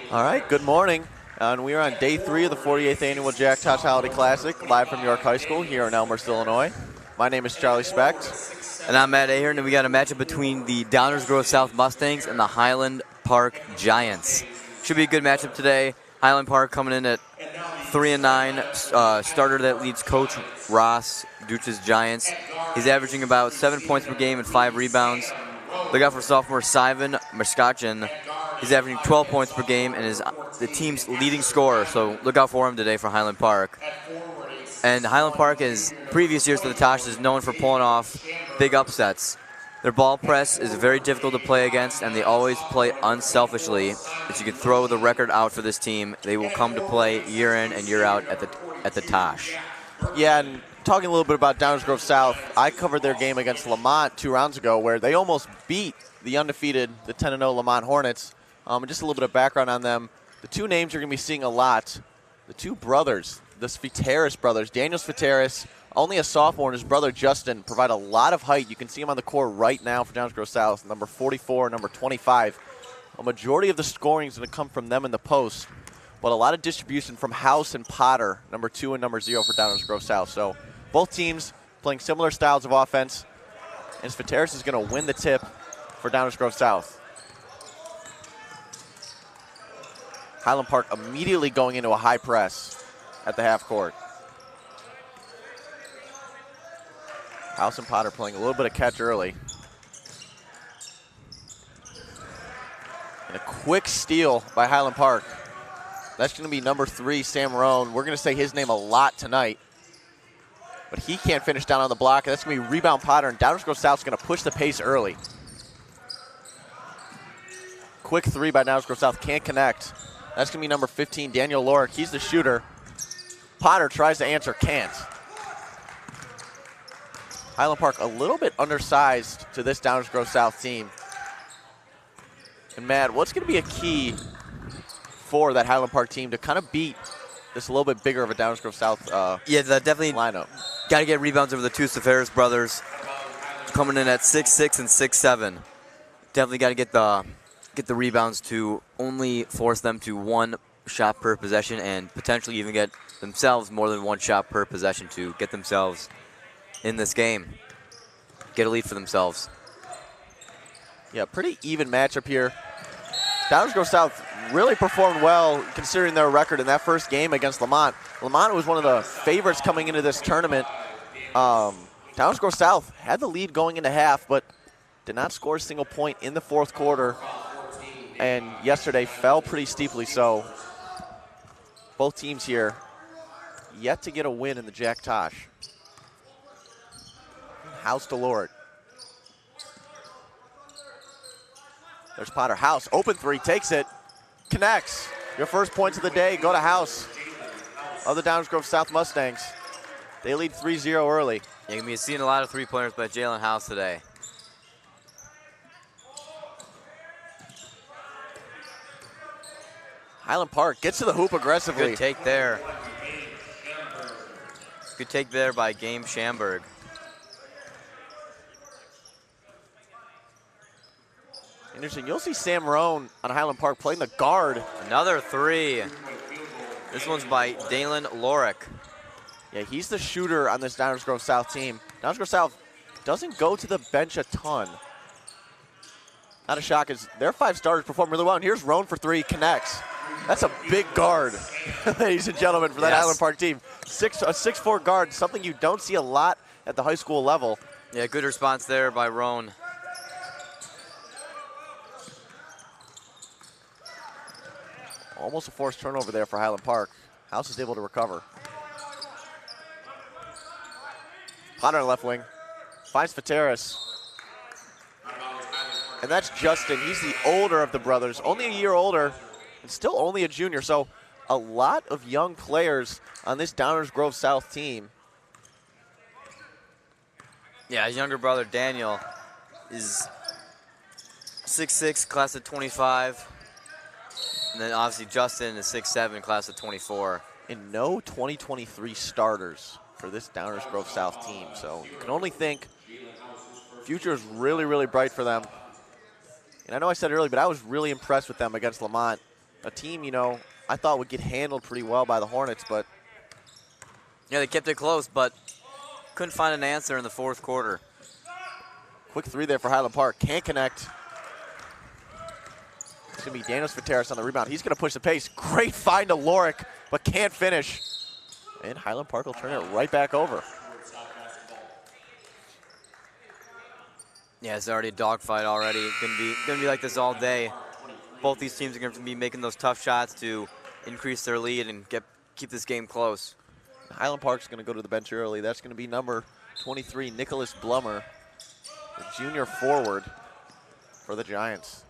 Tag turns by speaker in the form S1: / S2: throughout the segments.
S1: All right, good morning. And we are on day 3 of the 48th Annual Jack Tosh Holiday Classic, live from York High School here in Elmhurst, Illinois. My name is Charlie Specht.
S2: And I'm Matt Ahern, and we got a matchup between the Downers Grove South Mustangs and the Highland Park Giants. Should be a good matchup today. Highland Park coming in at 3-9. Starter that leads Coach Ross Duch's Giants. He's averaging about 7 points per game and 5 rebounds. Look out for sophomore Simon Merskachin. He's averaging 12 points per game and is the team's leading scorer, so look out for him today for Highland Park. And Highland Park, is previous years to the Tosh, is known for pulling off big upsets. Their ball press is very difficult to play against, and they always play unselfishly. If you can throw the record out for this team, they will come to play year in and year out at the Tosh.
S1: Yeah, and talking a little bit about Downers Grove South, I covered their game against Lamont 2 rounds ago where they almost beat the undefeated, the 10-0 Lamont Hornets. Just a little bit of background on them. The two names you're going to be seeing a lot, the two brothers, the Sfiteris brothers. Daniel Sfiteris, only a sophomore, and his brother Justin provide a lot of height. You can see him on the court right now for Downers Grove South, number 44, number 25. A majority of the scoring is going to come from them in the post, but a lot of distribution from House and Potter, number 2 and number 0 for Downers Grove South. So both teams playing similar styles of offense, and Sfiteris is going to win the tip for Downers Grove South. Highland Park immediately going into a high press at the half court. House and Potter playing a little bit of catch early. And a quick steal by Highland Park. That's going to be number 3, Sam Rohn. We're going to say his name a lot tonight. But he can't finish down on the block. That's going to be rebound Potter, and Downers Grove South's going to push the pace early. Quick 3 by Downers Grove South, can't connect. That's going to be number 15, Daniel Lorick. He's the shooter. Potter tries to answer, can't. Highland Park a little bit undersized to this Downers Grove South team. And Matt, what's going to be a key for that Highland Park team to kind of beat this a little bit bigger of a Downers Grove South
S2: definitely
S1: lineup?
S2: Got to get rebounds over the two Sfiteris brothers, coming in at 6'6" and 6'7". Definitely got to get the rebounds to only force them to 1 shot per possession, and potentially even get themselves more than 1 shot per possession to get themselves in this game. Get a lead for themselves.
S1: Yeah, pretty even matchup here. Downers Grove South really performed well considering their record in that first game against Lamont. Lamont was one of the favorites coming into this tournament. Downers Grove South had the lead going into half, but did not score a single point in the fourth quarter. And yesterday fell pretty steeply, so both teams here yet to get a win in the Jack Tosh. House to Lord. There's Potter. House, open 3, takes it, connects. Your first points of the day go to House of the Downers Grove South Mustangs. They lead 3-0 early.
S2: You're going to be seeing a lot of 3-pointers by Jalen House today.
S1: Highland Park gets to the hoop aggressively.
S2: Good take there. Good take there by Game Schamberg.
S1: Interesting. You'll see Sam Rohn on Highland Park playing the guard.
S2: Another 3. This one's by Dalen Lorick.
S1: Yeah, he's the shooter on this Downers Grove South team. Downers Grove South doesn't go to the bench a ton. Not a shock, as their 5 starters perform really well. And here's Rohn for 3, connects. That's a big guard, ladies and gentlemen, for that Highland Park team. A 6'4" guard, something you don't see a lot at the high school level.
S2: Yeah, good response there by Rohn.
S1: Almost a forced turnover there for Highland Park. House is able to recover. Potter on left wing. Finds Sfiteris. And that's Justin. He's the older of the brothers, only a year older, and still only a junior. So a lot of young players on this Downers Grove South team.
S2: Yeah, his younger brother Daniel is 6'6", class of 25. And then obviously Justin is 6'7", class of 24.
S1: And no 2023 starters for this Downers Grove South team. So you can only think future is really, really bright for them. And I know I said it earlier, but I was really impressed with them against Lamont. a team, you know, I thought would get handled pretty well by the Hornets, but
S2: Yeah, they kept it close, but couldn't find an answer in the fourth quarter.
S1: quick three there for Highland Park. Can't connect. It's going to be Daniel Svateris on the rebound. He's going to push the pace. Great find to Lorick, but can't finish. And Highland Park will turn it right back over.
S2: Yeah, it's already a dogfight already. It's gonna be like this all day. Both these teams are going to be making those tough shots to increase their lead and keep this game close.
S1: Highland Park's going to go to the bench early. That's going to be number 23, Nicholas Blummer, the junior forward for the Giants.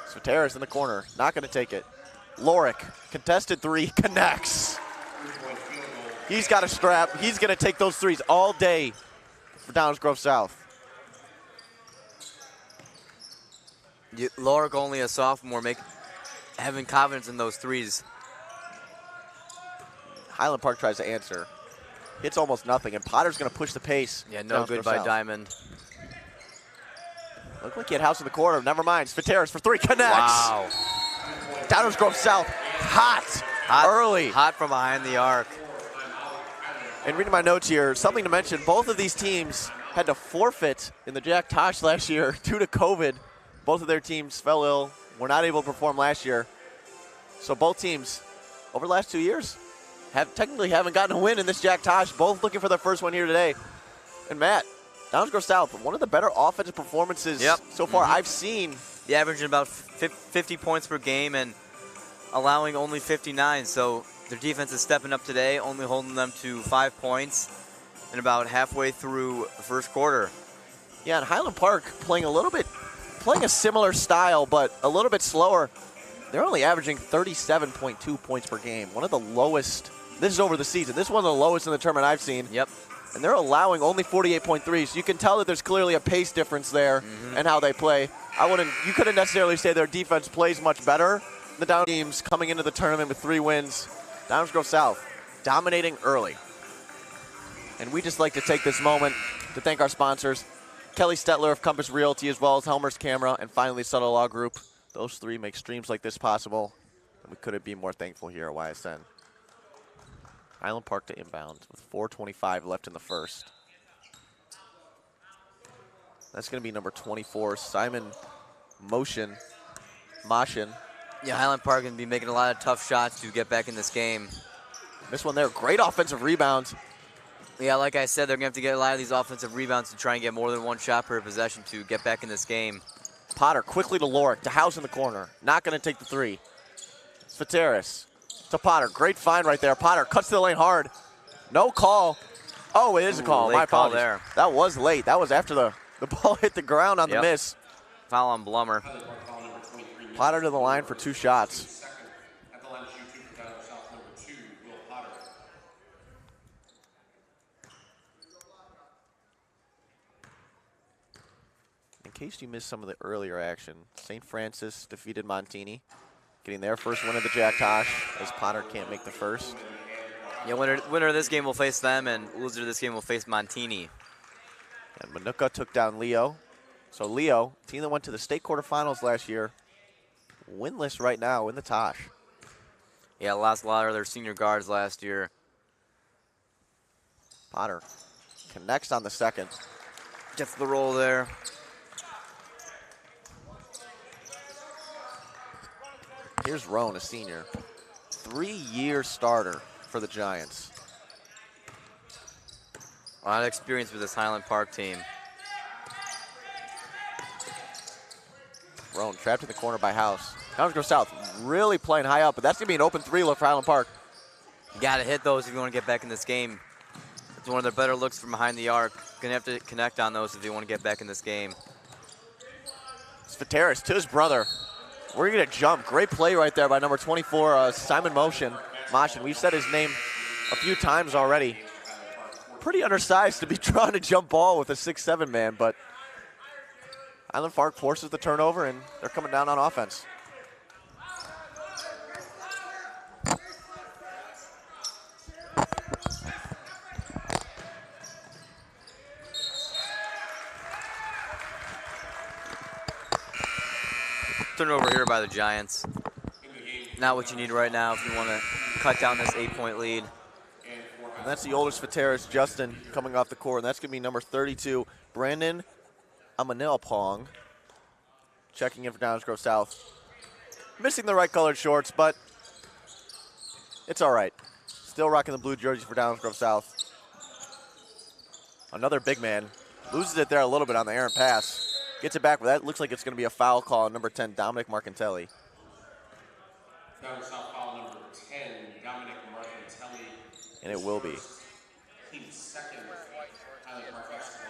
S1: Svateris in the corner, not going to take it. Lorick, contested three, connects. He's got a strap. He's going to take those threes all day for Downers Grove South.
S2: Lorick, only a sophomore, having confidence in those threes.
S1: Highland Park tries to answer. Hits almost nothing, and Potter's going to push the pace.
S2: Yeah, no good by Diamond.
S1: Looked like he had house in the corner. Never mind. Svateris for three, connects.
S2: Wow.
S1: Downers Grove South, hot early.
S2: Hot from behind the arc.
S1: And reading my notes here, something to mention, both of these teams had to forfeit in the Jack Tosh last year due to COVID. Both of their teams fell ill, were not able to perform last year. So both teams, over the last 2 years, technically haven't gotten a win in this Jack Tosh, both looking for their first one here today. And Matt, Downers Grove South, one of the better offensive performances so far I've seen.
S2: Yeah, averaging about 50 points per game and allowing only 59. So their defense is stepping up today, only holding them to 5 points and about halfway through the first quarter.
S1: Yeah, and Highland Park playing a similar style, but a little bit slower. They're only averaging 37.2 points per game. One of the lowest. This is over the season. This is one of the lowest in the tournament I've seen.
S2: Yep.
S1: And they're allowing only 48.3. So you can tell that there's clearly a pace difference there and how they play. You couldn't necessarily say their defense plays much better. The down teams coming into the tournament with 3 wins. Downers Grove South dominating early. And we just like to take this moment to thank our sponsors, Kelly Stetler of Compass Realty, as well as Helmer's Camera, and finally Subtle Law Group. Those 3 make streams like this possible, and we couldn't be more thankful here at YSN. Highland Park to inbound with 4:25 left in the first. That's going to be number 24, Simon Moshin.
S2: Yeah, Highland Park going to be making a lot of tough shots to get back in this game.
S1: This one there, great offensive rebounds.
S2: Yeah, like I said, they're going to have to get a lot of these offensive rebounds to try and get more than 1 shot per possession to get back in this game.
S1: Potter quickly to Lorick, to House in the corner. Not going to take the 3. Svateris to Potter. Great find right there. Potter cuts to the lane hard. No call. Oh, it is a call. My
S2: call
S1: apologies.
S2: there.
S1: That was late. That was after the ball hit the ground on the miss.
S2: Foul on Blummer.
S1: Potter to the line for 2 shots. In case you missed some of the earlier action, St. Francis defeated Montini, getting their first win of the Jack Tosh, as Potter can't make the first.
S2: Yeah, winner of this game will face them, and loser of this game will face Montini.
S1: And Manuka took down Leo. So Leo, team that went to the state quarterfinals last year, winless right now in the Tosh.
S2: Yeah, lost a lot of their senior guards last year.
S1: Potter connects on the second.
S2: Gets the roll there.
S1: Here's Roan, a senior. 3-year starter for the Giants.
S2: A lot of experience with this Highland Park team.
S1: Roan trapped in the corner by House. Downers Grove South really playing high up, but that's going to be an open 3 look for Highland Park.
S2: You got to hit those if you want to get back in this game. It's one of their better looks from behind the arc. Going to have to connect on those if you want to get back in this game.
S1: Svateris to his brother. We're going to jump. Great play right there by number 24, Simon Moshin. We've said his name a few times already. Pretty undersized to be trying to jump ball with a 6'7" man, but Highland Park forces the turnover, and they're coming down on offense.
S2: Turnover here by the Giants. Not what you need right now if you want to cut down this 8-point lead.
S1: And that's the oldest Vateris, Justin, coming off the court. And that's going to be number 32, Brandon Amanilpong, checking in for Downers Grove South. Missing the right colored shorts, but it's all right. Still rocking the blue jersey for Downers Grove South. Another big man. Loses it there a little bit on the errant pass. Gets it back, but that looks like it's going to be a foul call on number 10, Dominic Marcantelli.
S3: Downers South foul number 10, Dominic Marcantelli.
S1: And it will be.
S3: Team's second Highland Park basketball.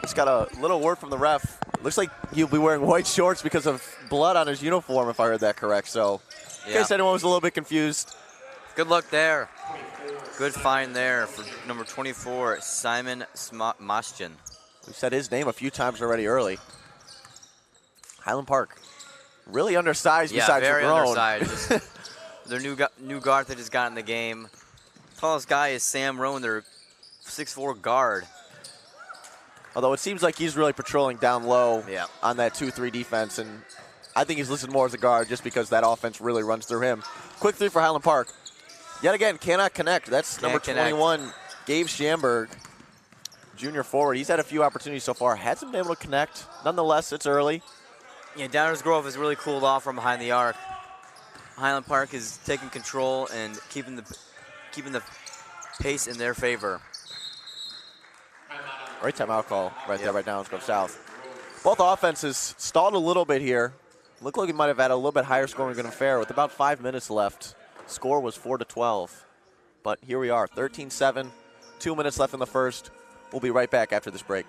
S1: Just got a little word from the ref. Looks like he'll be wearing white shorts because of blood on his uniform, if I heard that correct. So, in case anyone was a little bit confused.
S2: Good luck there. Good find there for number 24, Simon Moschin.
S1: We've said his name a few times already early. Highland Park, really undersized besides
S2: very
S1: Roan.
S2: undersized. Their new guard that just got in the game. Tallest guy is Sam Roan, their 6'4" guard.
S1: Although it seems like he's really patrolling down low
S2: Yeah.
S1: on that 2-3 defense, and I think he's listed more as a guard just because that offense really runs through him. Quick three for Highland Park. Yet again, cannot connect. That's number 21, Gabe Schamberg, junior forward. He's had a few opportunities so far. Hasn't been able to connect. Nonetheless, it's early.
S2: Yeah, Downers Grove has really cooled off from behind the arc. Highland Park is taking control and keeping the pace in their favor.
S1: Right timeout call right there, right now. Let's go south. Both offenses stalled a little bit here. Looked like we might have had a little bit higher scoring than fair with about 5 minutes left. Score was 4-12. But here we are, 13-7, 2 minutes left in the first. We'll be right back after this break.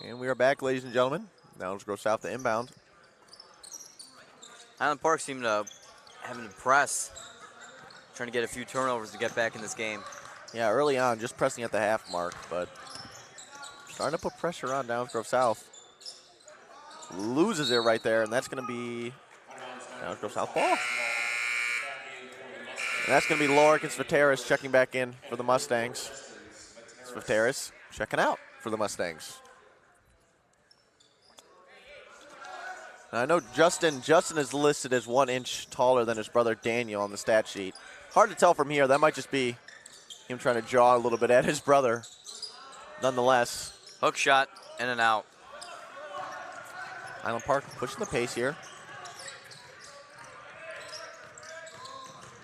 S1: And we are back, ladies and gentlemen. Now let's go south to inbound.
S2: Highland Park seemed to have an press, trying to get a few turnovers to get back in this game.
S1: Yeah, early on, just pressing at the half mark, but starting to put pressure on Downers Grove South. Loses it right there, and that's going to be Downers Grove South ball. And that's going to be Lorik and Sviteris checking back in for the Mustangs. Sviteris checking out for the Mustangs. And I know Justin is listed as 1 inch taller than his brother Daniel on the stat sheet. Hard to tell from here. That might just be him trying to jaw a little bit at his brother. Nonetheless.
S2: Hook shot, in and out.
S1: Highland Park pushing the pace here.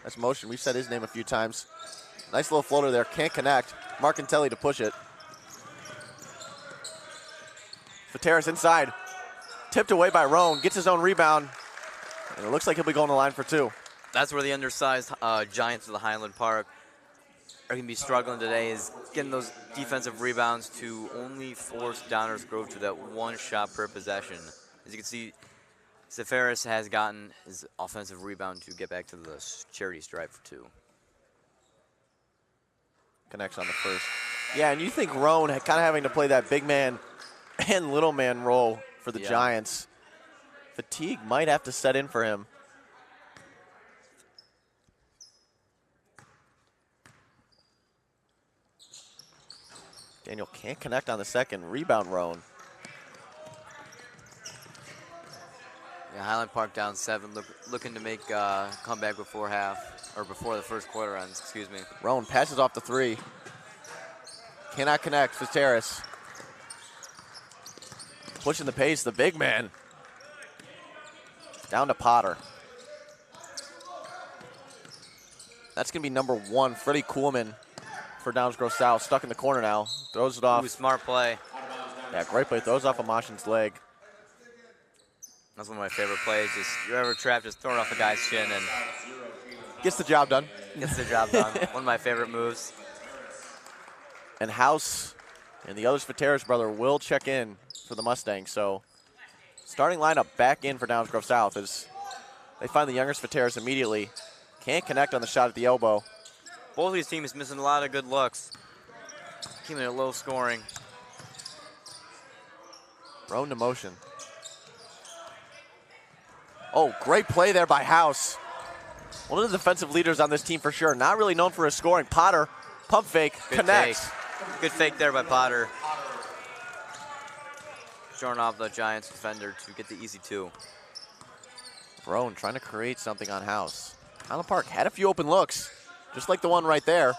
S1: That's motion. We've said his name a few times. Nice little floater there. Can't connect. Marcantelli to push it. Vateris inside. Tipped away by Roan. Gets his own rebound. And it looks like he'll be going to the line for 2.
S2: That's where the undersized Giants of the Highland Park are going to be struggling today, is getting those defensive rebounds to only force Downers Grove to that 1 shot per possession. As you can see, Seferis has gotten his offensive rebound to get back to the charity stripe for 2.
S1: Connects on the first. Yeah, and you think Roan kind of having to play that big man and little man role for the Giants. Fatigue might have to set in for him. Daniel can't connect on the second. Rebound, Roan.
S2: Yeah, Highland Park down 7, looking to make comeback before the first quarter ends, excuse me.
S1: Roan passes off the 3. Cannot connect. Vateris pushing the pace, the big man. Down to Potter. That's going to be number 1, Freddie Kuhlman for Downers Grove South. Stuck in the corner now. Throws it off.
S2: Ooh, smart play.
S1: Yeah, great play. Throws off a Moshin's leg.
S2: That's one of my favorite plays. Just you're ever trapped, just throw it off the guy's chin and
S1: Gets the job done.
S2: gets the job done. One of my favorite moves.
S1: And House and the other Svateris brother will check in for the Mustangs. So starting lineup back in for Downers Grove South as they find the younger Svateris immediately. Can't connect on the shot at the elbow.
S2: Both of these teams missing a lot of good looks. Keeping it low scoring.
S1: Roan to motion. Oh, great play there by House. One of the defensive leaders on this team for sure. Not really known for his scoring. Potter, pump fake,
S2: Good
S1: connects.
S2: fake. Good fake there by Potter. Showing off the Giants defender to get the easy 2.
S1: Roan trying to create something on House. Highland Park had a few open looks, just like the one right there.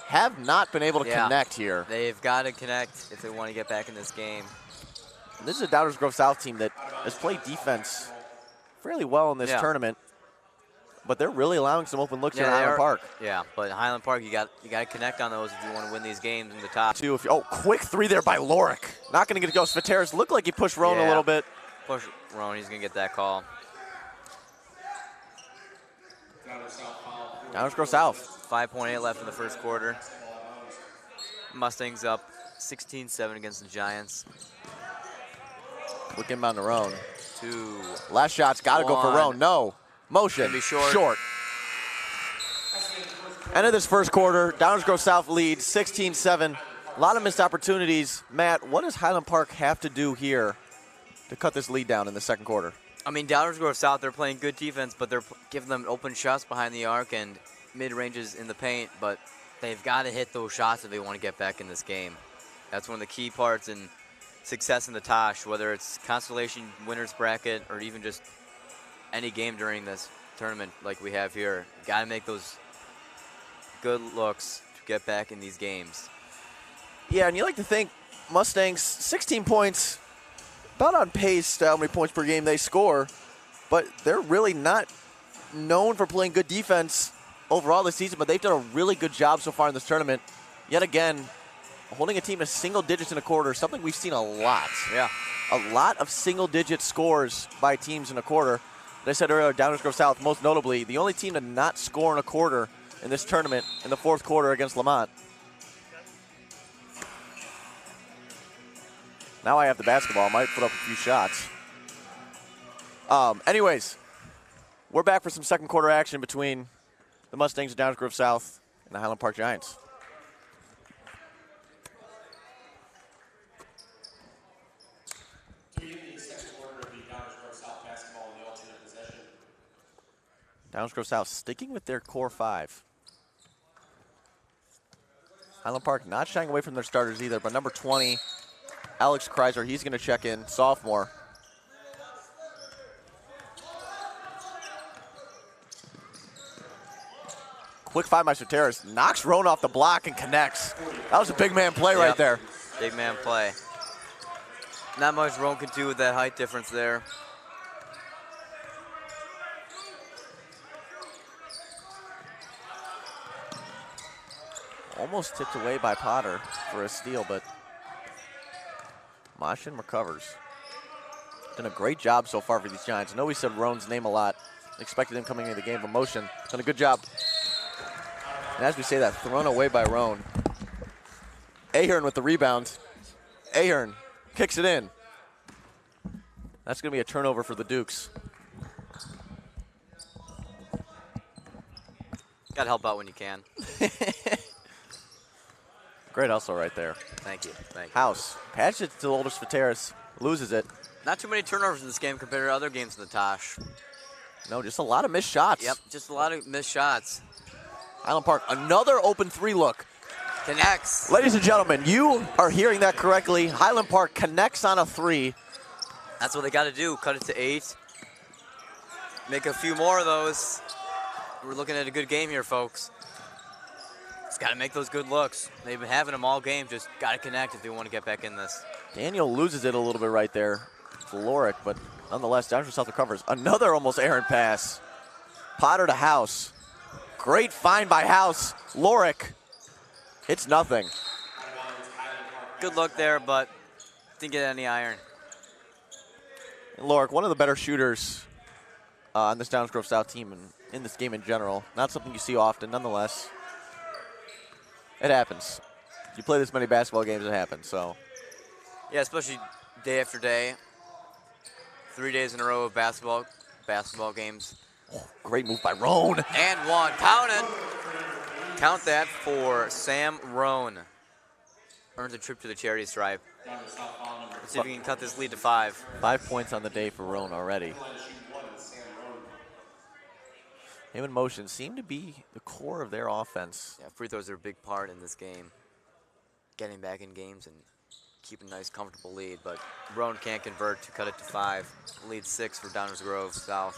S1: Have not been able to connect here.
S2: They've got to connect if they want to get back in this game.
S1: And this is a Downers Grove South team that has played defense fairly well in this tournament, but they're really allowing some open looks here at Highland Park.
S2: Yeah, but Highland Park, you got to connect on those if you want to win these games in the top.
S1: Quick 3 there by Lorick. Not going to get to go. Svateris looked like he pushed Roan a little bit.
S2: Push Roan, he's going to get that call.
S1: Downers Grove South.
S2: 5.8 left in the first quarter. Mustangs up 16-7 against the Giants.
S1: Quick inbound to Roan.
S2: 2.
S1: Last shot's got to go for Roan. No. Motion.
S2: Gonna be short.
S1: End of this first quarter. Downers Grove South leads 16-7. A lot of missed opportunities. Matt, what does Highland Park have to do here to cut this lead down in the second quarter?
S2: I mean, Downers Grove South, they're playing good defense, but they're giving them open shots behind the arc and mid-ranges in the paint, but they've got to hit those shots if they want to get back in this game. That's one of the key parts in success in the Tosh, whether it's Constellation winners bracket or even just any game during this tournament like we have here. Got to make those good looks to get back in these games.
S1: Yeah, and you like to think Mustangs, 16 points, about on pace to how many points per game they score, but they're really not known for playing good defense overall this season, but they've done a really good job so far in this tournament. Yet again, holding a team to single digits in a quarter, something we've seen a lot.
S2: Yeah.
S1: A lot of single-digit scores by teams in a quarter. As I said earlier, Downers Grove South, most notably, the only team to not score in a quarter in this tournament in the fourth quarter against Lamont. Now I have the basketball. I might put up a few shots. Anyways, we're back for some second quarter action between the Mustangs of Downers Grove South and the Highland Park Giants. Downers Grove South sticking with their core 5. Highland Park not shying away from their starters either, but number 20, Alex Kreiser, he's going to check in, sophomore. Quick 5 by Svateris, knocks Roan off the block and connects. That was a big man play right there.
S2: Big man play. Not much Roan can do with that height difference there.
S1: Almost tipped away by Potter for a steal, but Moshin recovers. Done a great job so far for these Giants. I know we said Roan's name a lot. Expected him coming into the game, but Moshin done a good job. And as we say that, thrown away by Roan. Ahern with the rebound. Ahern kicks it in. That's going to be a turnover for the Dukes.
S2: Got to help out when you can.
S1: Great hustle right there.
S2: Thank you. Thank you.
S1: House patches it to the older Svateris, loses it.
S2: Not too many turnovers in this game compared to other games in the Tosh.
S1: No, just a lot of missed shots.
S2: Yep, just a lot of missed shots.
S1: Highland Park, another open 3 look.
S2: Connects.
S1: Ladies and gentlemen, you are hearing that correctly. Highland Park connects on a 3.
S2: That's what they got to do. Cut it to 8. Make a few more of those. We're looking at a good game here, folks. Just got to make those good looks. They've been having them all game. Just got to connect if they want to get back in this.
S1: Daniel loses it a little bit right there for Lorick, but nonetheless, Downers Grove South recovers. Another almost errant pass. Potter to House. Great find by House. Lorick. It's nothing.
S2: Good look there, but didn't get any iron.
S1: And Lorik, one of the better shooters on this Downers Grove South team and in this game in general. Not something you see often, nonetheless. It happens. You play this many basketball games, it happens. So,
S2: Yeah, especially day after day. 3 days in a row of basketball games.
S1: great move by Roan.
S2: And one. Count it. Count that for Sam Roan. Earns a trip to the charity stripe. Let's see if we can cut this lead to 5.
S1: 5 points on the day for Roan already. Him and motion seem to be the core of their offense.
S2: Yeah, free throws are a big part in this game. Getting back in games and keeping a nice, comfortable lead. But Roan can't convert to cut it to 5. Lead 6 for Downers Grove South.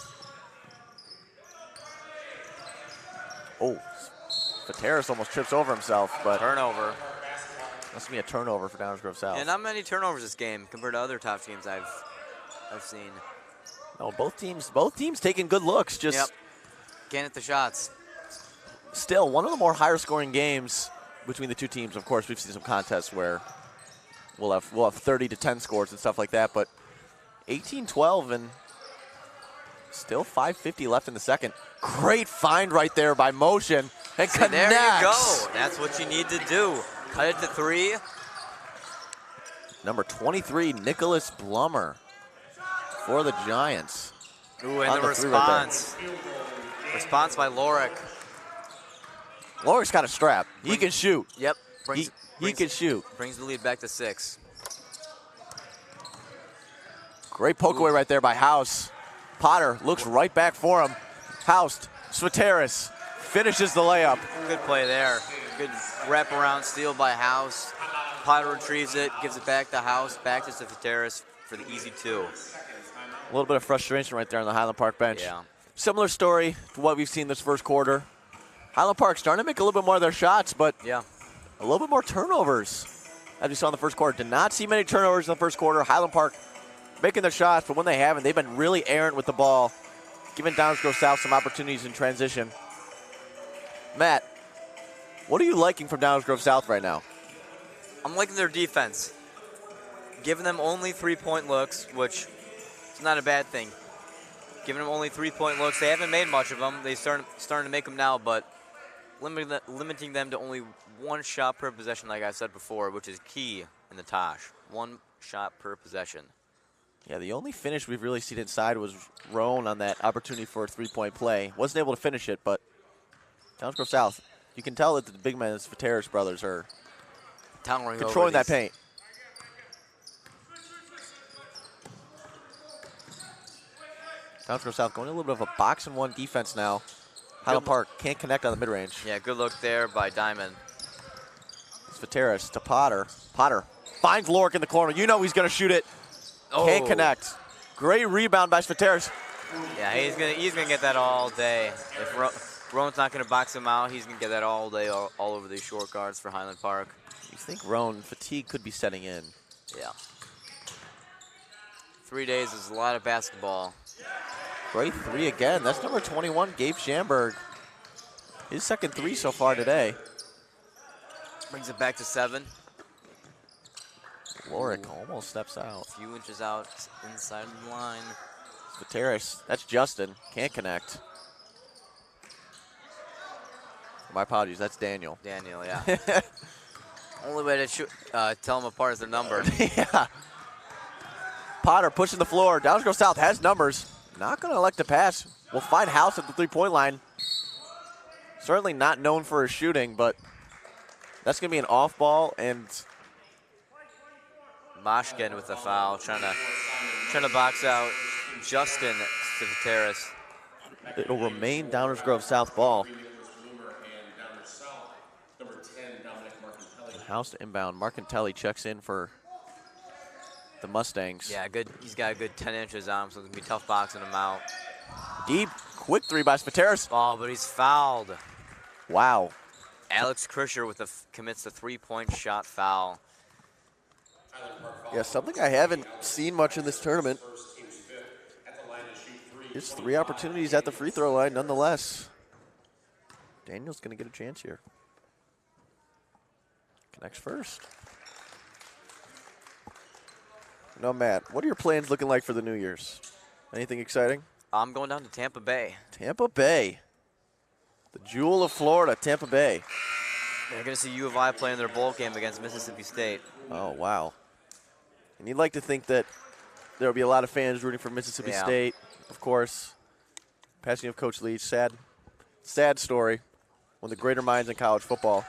S1: Oh, Fateras almost trips over himself, but
S2: Turnover.
S1: must be a turnover for Downers Grove South.
S2: And not many turnovers this game compared to other top teams I've seen.
S1: No, both teams taking good looks. Just
S2: Yep. Can't hit the shots.
S1: still one of the more higher scoring games between the two teams. Of course, we've seen some contests where we'll have 30 to 10 scores and stuff like that, but 18-12 and still 5:50 left in the second. Great find right there by motion and
S2: See,
S1: connects.
S2: there you go. That's what you need to do. Cut it to 3.
S1: Number 23, Nicholas Blummer for the Giants.
S2: Ooh, and
S1: On
S2: the
S1: the 3 right there.
S2: response. Response by Lorik.
S1: Lorik's got a strap. He can shoot.
S2: Yep.
S1: He can shoot.
S2: Brings the lead back to 6.
S1: Great poke away right there by House. Potter looks right back for him. House, Svateris finishes the layup.
S2: Good play there. Good wraparound steal by House. Potter retrieves it, gives it back to House, back to Svateris for the easy 2.
S1: A little bit of frustration right there on the Highland Park bench.
S2: Yeah.
S1: Similar story to what we've seen this first quarter. Highland Park starting to make a little bit more of their shots, but
S2: Yeah.
S1: a little bit more turnovers. As we saw in the first quarter. Did not see many turnovers in the first quarter. Highland Park making their shots, but when they haven't, they've been really errant with the ball, giving Downers Grove South some opportunities in transition. Matt, what are you liking from Downers Grove South right now?
S2: I'm liking their defense. Giving them only 3-point looks, which is not a bad thing. Giving them only 3-point looks. They haven't made much of them. They starting to make them now, but limiting them to only 1 shot per possession, like I said before, which is key in the Tosh. 1 shot per possession.
S1: Yeah, the only finish we've really seen inside was Roan on that opportunity for a 3-point play. Wasn't able to finish it, but Downers Grove South, you can tell that the big men, the Fateras brothers, are
S2: Towering
S1: controlling
S2: over
S1: that
S2: these.
S1: paint. Downers Grove South going a little bit of a box and 1 defense now. Highland Park can't connect on the mid-range.
S2: Yeah, good look there by Diamond.
S1: Fateras to Potter. Potter finds Lorik in the corner. You know he's going to shoot it. Can't
S2: Oh.
S1: connect. Great rebound by Fateras.
S2: Yeah, he's gonna get that all day. If Roan's not gonna box him out, he's gonna get that all day, all over these short guards for Highland Park.
S1: You think Roan fatigue could be setting in?
S2: Yeah. 3 days is a lot of basketball.
S1: Great 3 again. That's number 21, Gabe Schamberg. His second 3 so far today.
S2: Brings it back to 7.
S1: Lorik almost steps out.
S2: A few inches out inside the line.
S1: Fateras, that's Justin. Can't connect. My apologies, that's Daniel.
S2: Daniel, yeah. Only way to tell them apart is their number.
S1: Yeah. Potter pushing the floor. Downers Grove South has numbers. Not going to elect to pass. We'll find House at the 3-point line. Certainly not known for his shooting, but that's going to be an off ball, and
S2: Moshkin with the foul, trying to box out Justin Svateris.
S1: it'll remain Downers Grove South ball. House to inbound. Marcantelli checks in for the Mustangs.
S2: Yeah, good. He's got a good 10 inches on him, so it's gonna be tough boxing him out.
S1: Deep, quick 3 by Svateris.
S2: Oh, but he's fouled.
S1: Wow.
S2: Alex Krischer with commits the 3-point shot foul.
S1: Yeah, something I haven't seen much in this tournament. It's 3 opportunities at the free throw line nonetheless. Daniel's going to get a chance here. Connects first. No, Matt, what are your plans looking like for the New Year's? Anything exciting?
S2: I'm going down to Tampa Bay.
S1: Tampa Bay. The jewel of Florida, Tampa Bay.
S2: They're going to see U of I play in their bowl game against Mississippi State.
S1: Oh, wow. And you'd like to think that there will be a lot of fans rooting for Mississippi State, of course. Passing of Coach Leach, sad story. One of the greater minds in college football.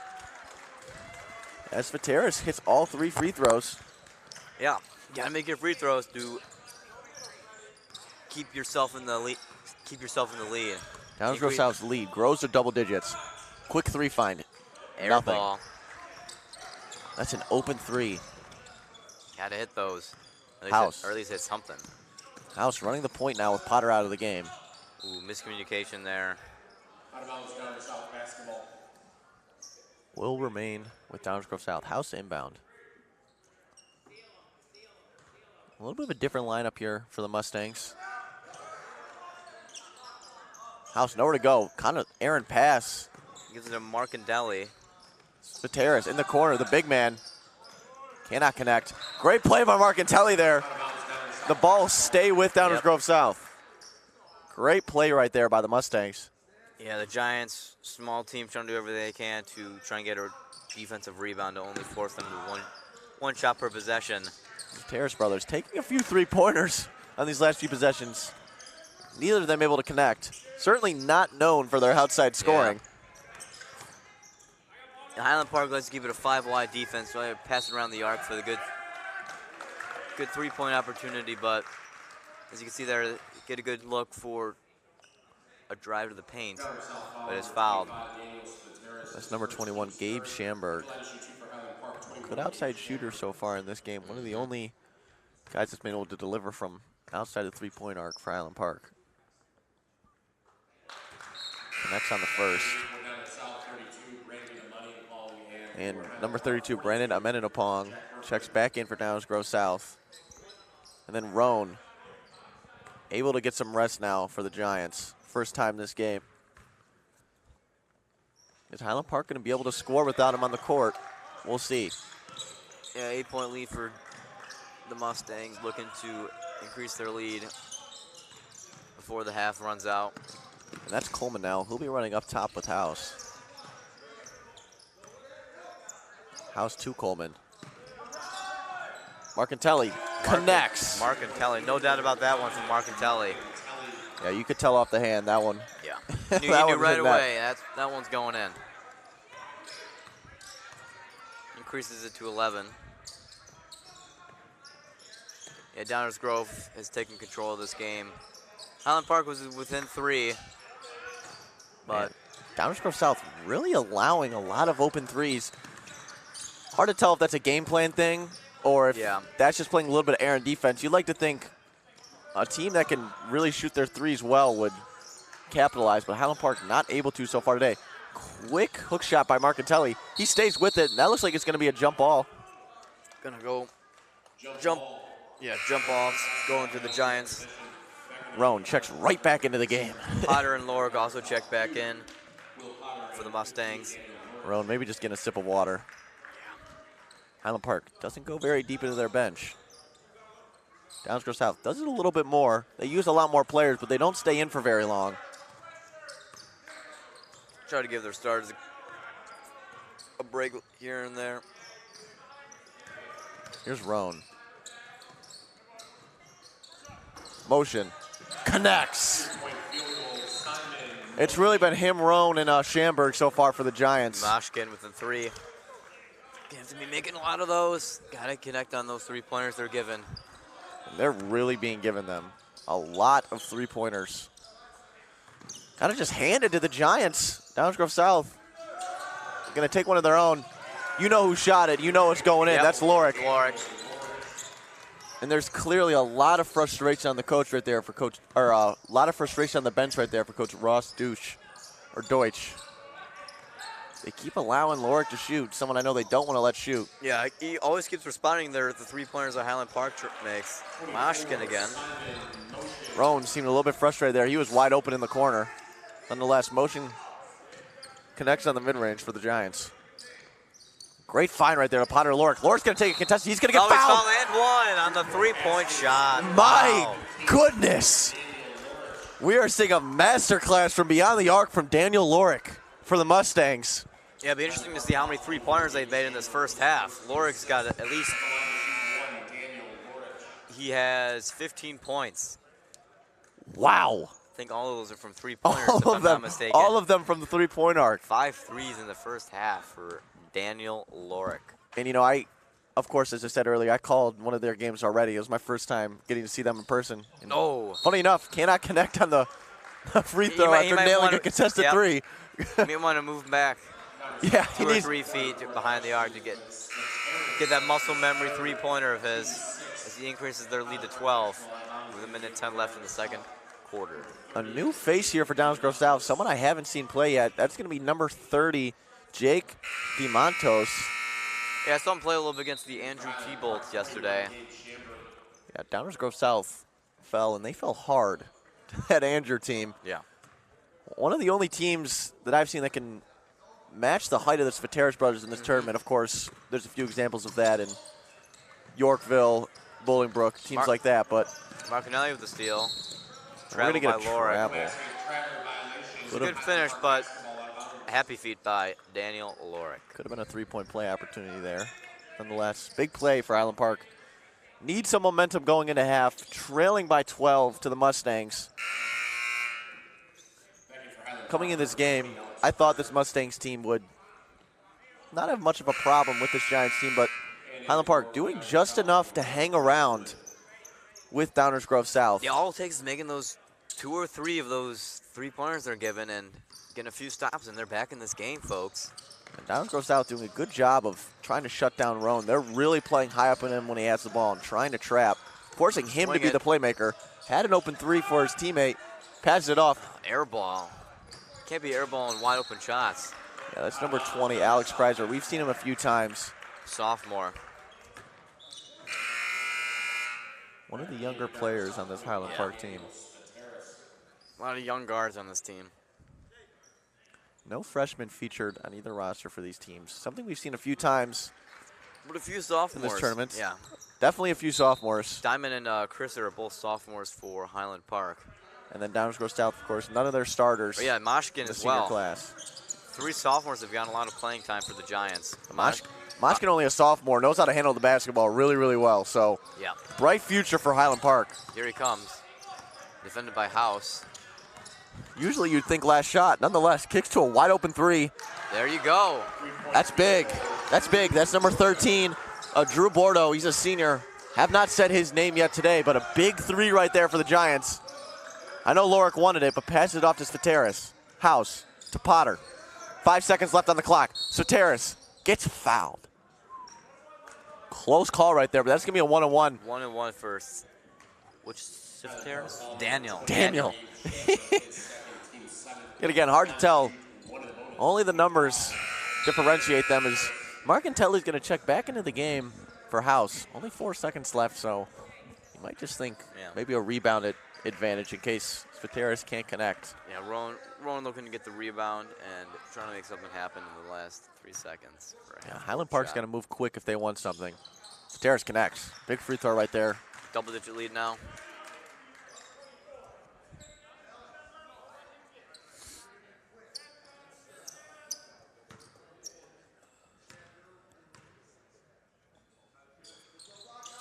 S1: As Vateris hits all 3 free throws.
S2: Yeah, you got to make your free throws to keep yourself in the lead.
S1: Downs Grove South's lead grows to double digits. Quick 3 find.
S2: Air
S1: Nothing.
S2: ball.
S1: That's an open 3.
S2: Got to hit those.
S1: House.
S2: Or at least hit something.
S1: House running the point now with Potter out of the game.
S2: Ooh, miscommunication there.
S3: Out of bounds, Downers South basketball.
S1: Will remain with Downers Grove South. House inbound. A little bit of a different lineup here for the Mustangs. House nowhere to go. Kind of errant pass.
S2: Gives it to Marcandelli.
S1: Vateris in the corner, the big man. Cannot connect. Great play by Marcantelli there. The ball stay with Downers Grove South. Great play right there by the Mustangs.
S2: Yeah, the Giants, small team, trying to do everything they can to try and get a defensive rebound to only force them to one shot per possession.
S1: The Terrace brothers taking a few 3-pointers on these last few possessions. Neither of them able to connect. Certainly not known for their outside scoring.
S2: And Highland Park likes to keep it a 5-wide defense, so I pass it around the arc for the good 3-point opportunity. But as you can see there, get a good look for a drive to the paint, but it's fouled.
S1: That's number 21, Gabe Schamberg. Good outside shooter so far in this game. One of the only guys that's been able to deliver from outside the 3-point arc for Highland Park. Connects on the first. And number 32, Brandon Ameninopong, checks back in for Downers Grove South. And then Roan, able to get some rest now for the Giants. First time this game. Is Highland Park going to be able to score without him on the court? We'll see.
S2: Yeah, 8-point lead for the Mustangs, looking to increase their lead before the half runs out.
S1: And that's Coleman now. He'll be running up top with House. House to Coleman. Marcantelli connects.
S2: Marcantelli, no doubt about that one from Marcantelli.
S1: Yeah, you could tell off the hand, that one.
S2: Yeah, you knew right away, that one's going in. Increases it to 11. Yeah, Downers Grove has taken control of this game. Highland Park was within 3. But
S1: Downers Grove South really allowing a lot of open threes. Hard to tell if that's a game plan thing or if that's just playing a little bit of errant defense. You'd like to think a team that can really shoot their threes well would capitalize, but Highland Park not able to so far today. Quick hook shot by Marcantelli. He stays with it, and that looks like it's going to be a jump ball.
S2: Gonna go jump off, going to the Giants.
S1: Roan checks right back into the game.
S2: Potter and Lorg also check back in for the Mustangs.
S1: Roan maybe just getting a sip of water. Highland Park doesn't go very deep into their bench. Downers Grove South does it a little bit more. They use a lot more players, but they don't stay in for very long.
S2: Try to give their starters a break here and there.
S1: Here's Roan. Motion. Connects. It's really been him, Roan, and Schamberg so far for the Giants.
S2: Moshkin within 3. You have to be making a lot of those. Got to connect on those 3-pointers they're given.
S1: And they're really being given them a lot of 3-pointers. Kind of just handed to the Giants. Downers Grove South going to take one of their own. You know who shot it. You know it's going in.
S2: Yep.
S1: That's Lorick.
S2: Lorick.
S1: And there's clearly a lot of frustration on the coach right there for Coach, or a lot of frustration on the bench right there for Coach Ross Deutsch. They keep allowing Lorick to shoot, someone I know they don't want to let shoot.
S2: Yeah, he always keeps responding there at the 3-pointers that Highland Park makes. Moshkin again.
S1: Roan seemed a little bit frustrated there. He was wide open in the corner. Nonetheless, motion connects on the mid-range for the Giants. Great find right there to Potter Lorick. Lorick's going to take a contest. He's going to get fouled.
S2: and one on the three-point shot.
S1: My
S2: Wow.
S1: goodness. We are seeing a masterclass from beyond the arc from Daniel Lorick for the Mustangs.
S2: Yeah, it'll be interesting to see how many three-pointers they've made in this first half. Lorik's got at least, he has 15 points.
S1: Wow.
S2: I think all of those are from three-pointers,
S1: All
S2: if
S1: of
S2: I'm
S1: them,
S2: not mistaken.
S1: all of them from the three-point arc.
S2: 5 threes in the first half for Daniel Lorick.
S1: And, you know, of course, as I said earlier, I called one of their games already. It was my first time getting to see them in person. And funny enough, cannot connect on the free throw after nailing a contested three.
S2: You may want to move back
S1: Yeah,
S2: 2 or 3 feet behind the arc to get that muscle memory three-pointer of his as he increases their lead to 12 with 1:10 left in the second quarter.
S1: a new face here for Downers Grove South, someone I haven't seen play yet. That's going to be number 30, Jake DeMontos.
S2: Yeah, I saw him play a little bit against the Andrew T-Bolts yesterday.
S1: Yeah, Downers Grove South fell, and they fell hard to that Andrew team.
S2: Yeah.
S1: One of the only teams that I've seen that can match the height of the Svateris brothers in this tournament. Of course, there's a few examples of that in Yorkville, Bolingbrook, teams like that. But
S2: Martinelli with the steal.
S1: we're going to get a
S2: Lorick.
S1: travel.
S2: It's a good finish, but a happy feat by Daniel Lorick.
S1: Could have been a three-point play opportunity there. Nonetheless, big play for Highland Park. Need some momentum going into half, trailing by 12 to the Mustangs. Coming in this game, I thought this Mustangs team would not have much of a problem with this Giants team, but Highland Park doing just enough to hang around with Downers Grove South.
S2: Yeah, all it takes is making those 2 or 3 of those three-pointers they're given and getting a few stops, and they're back in this game, folks.
S1: And Downers Grove South doing a good job of trying to shut down Roan. They're really playing high up on him when he has the ball and trying to trap, forcing him to be the playmaker. Had an open three for his teammate, passes it off.
S2: Air ball. Can't be airballing wide open shots.
S1: Yeah, that's number 20, Alex Kreiser. We've seen him a few times.
S2: Sophomore.
S1: One of the younger players on this Highland Park team.
S2: A lot of young guards on this team.
S1: No freshmen featured on either roster for these teams. Something we've seen a few times
S2: But a few sophomores.
S1: in this tournament.
S2: Yeah.
S1: Definitely a few sophomores.
S2: Diamond and Chris are both sophomores for Highland Park.
S1: And then Downers Grove South, of course, none of their starters.
S2: But yeah, Moshkin
S1: in the
S2: as
S1: senior
S2: well.
S1: class.
S2: 3 sophomores have gotten a lot of playing time for the Giants.
S1: Moshkin, only a sophomore, knows how to handle the basketball really, really well. So,
S2: Yeah.
S1: bright future for Highland Park.
S2: Here he comes. Defended by House.
S1: Usually you'd think last shot. Nonetheless, kicks to a wide open three.
S2: There you go.
S1: That's big. That's big. That's number 13, Drew Bordeaux. He's a senior. Have not said his name yet today, but a big three right there for the Giants. I know Lorick wanted it, but passes it off to Svateris. House to Potter. 5 seconds left on the clock. Svateris gets fouled. Close call right there, but that's going to be a 1-on-1.
S2: 1-1 first. Which Svateris? Daniel.
S1: Yet again, hard to tell. Only the numbers differentiate them as Marcantelli's going to check back into the game for House. Only 4 seconds left, so you might just think maybe a rebound advantage in case Svateris can't connect.
S2: Yeah, Rowan looking to get the rebound and trying to make something happen in the last 3 seconds.
S1: Yeah, Highland Park's got to move quick if they want something. Svateris connects. Big free throw right there.
S2: Double-digit lead now.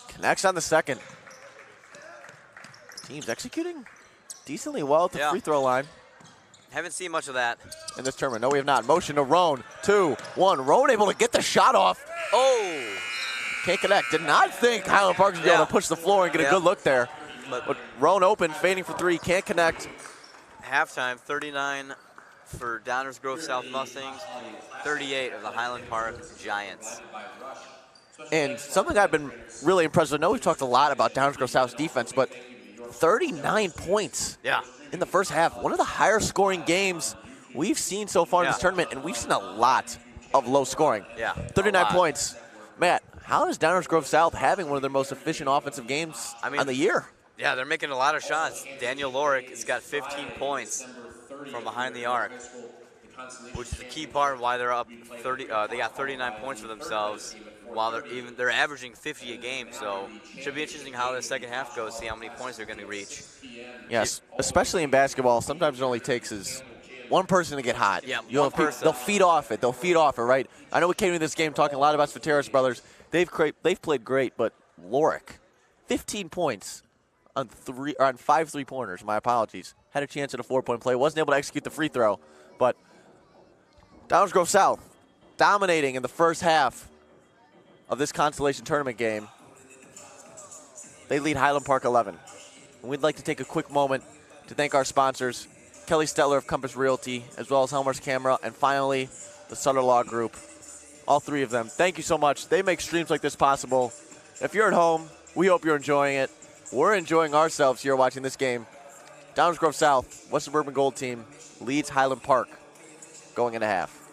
S1: Connects on the second. Team's executing decently well at the free throw line.
S2: Haven't seen much of that.
S1: In this tournament. No, we have not. Motion to Roan. 2-1. Roan able to get the shot off.
S2: Oh!
S1: Can't connect. Did not think Highland Park was going to be able to push the floor and get a good look there. But Roan open, fading for three. Can't connect.
S2: Halftime, 39 for Downers Grove South Mustangs, 38 of the Highland Park Giants.
S1: And something I've been really impressed with, I know we've talked a lot about Downers Grove South's defense, but 39 points in the first half. One of the higher scoring games we've seen so far in this tournament, and we've seen a lot of low scoring. 39 points. Matt, how is Downers Grove South having one of their most efficient offensive games on the year?
S2: Yeah, they're making a lot of shots. Daniel Lorick has got 15 points from behind the arc, which is the key part of why they're up 30. They got 39 points for themselves. while they're averaging 50 a game. So should be interesting how the second half goes. See how many points they're going to reach.
S1: Yes, especially in basketball, sometimes it only takes is one person to get hot.
S2: Yeah,
S1: You'll
S2: one
S1: have people-
S2: person.
S1: They'll feed off it. They'll feed off it, right? I know we came to this game talking a lot about Svateris brothers. They've played great, but Lorik, 15 points on 5 3-pointers. My apologies. Had a chance at a 4-point play. Wasn't able to execute the free throw, but Downers Grove South dominating in the first half of this consolation tournament game. They lead Highland Park 11. And we'd like to take a quick moment to thank our sponsors, Kelly Stetler of Compass Realty, as well as Helmer's Camera, and finally, the Sutter Law Group. All three of them. Thank you so much. They make streams like this possible. If you're at home, we hope you're enjoying it. We're enjoying ourselves here watching this game. Downers Grove South, West Suburban Gold Team, leads Highland Park going into half.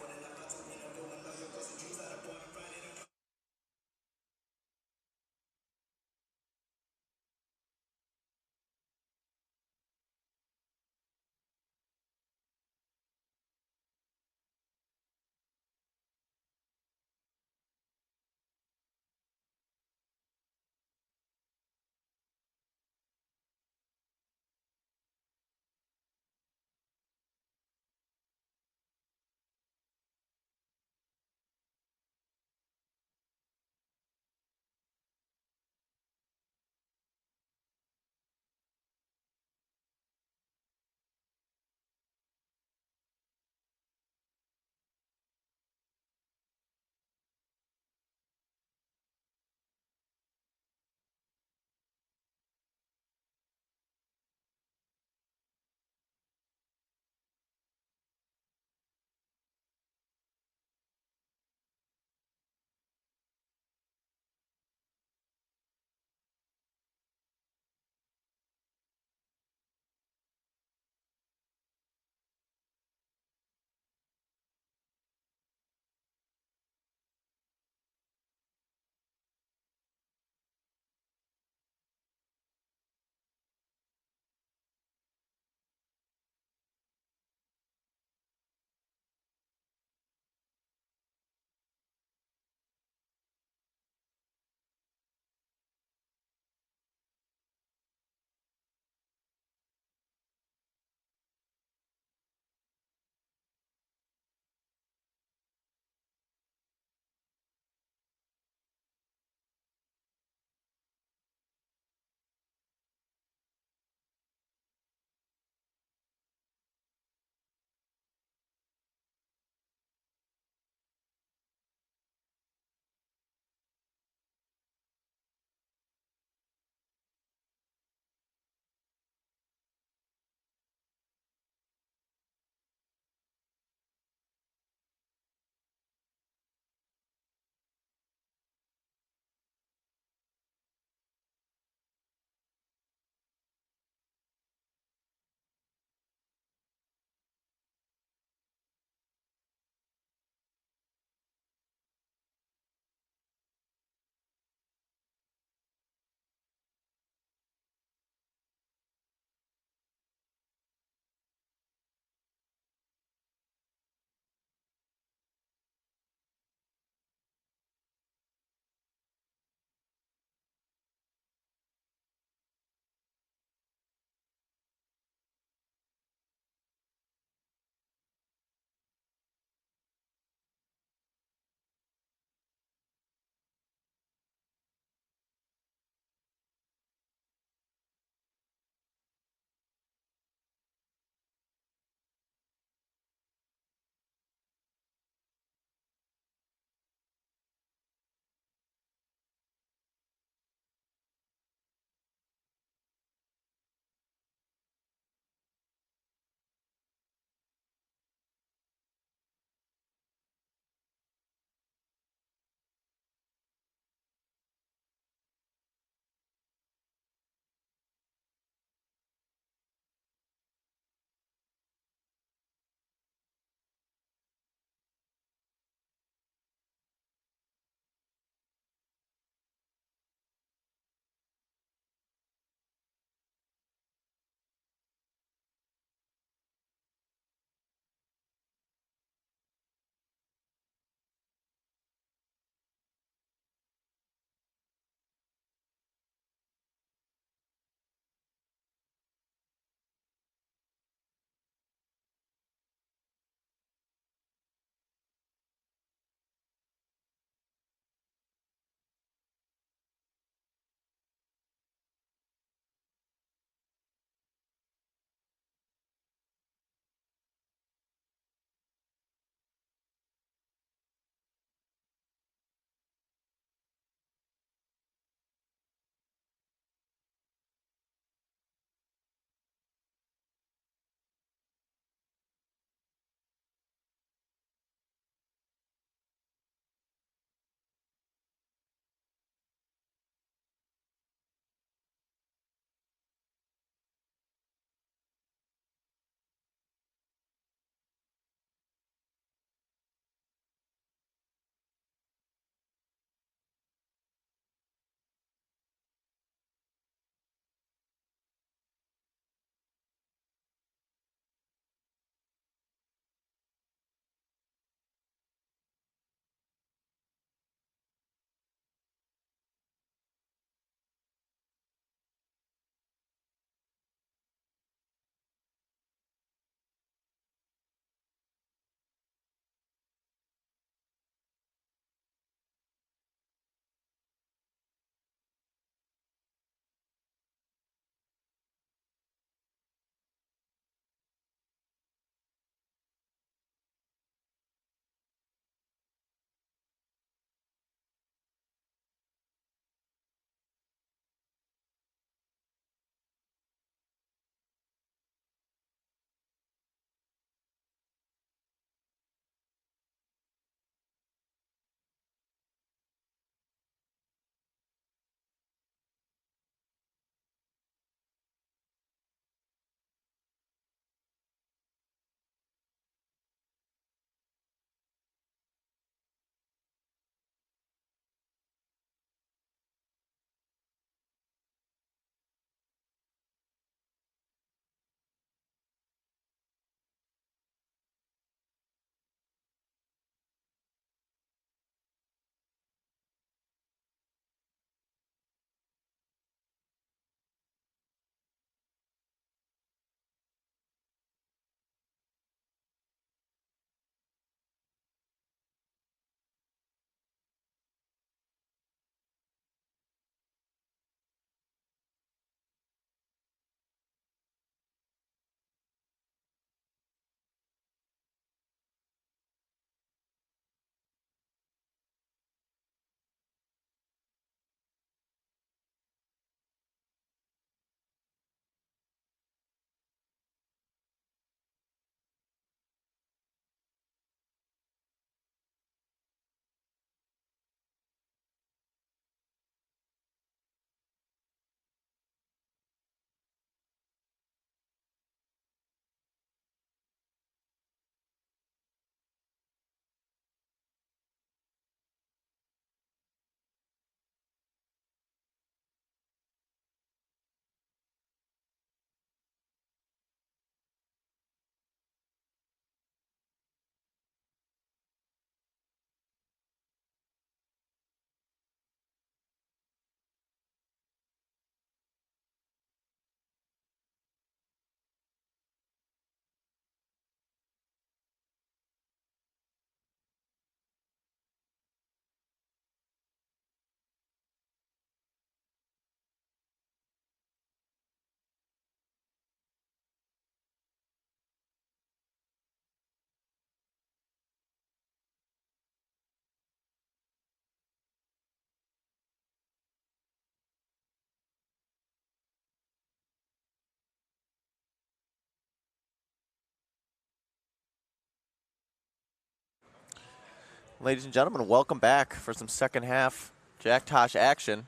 S1: Ladies and gentlemen, welcome back for some second half Jack Tosh action.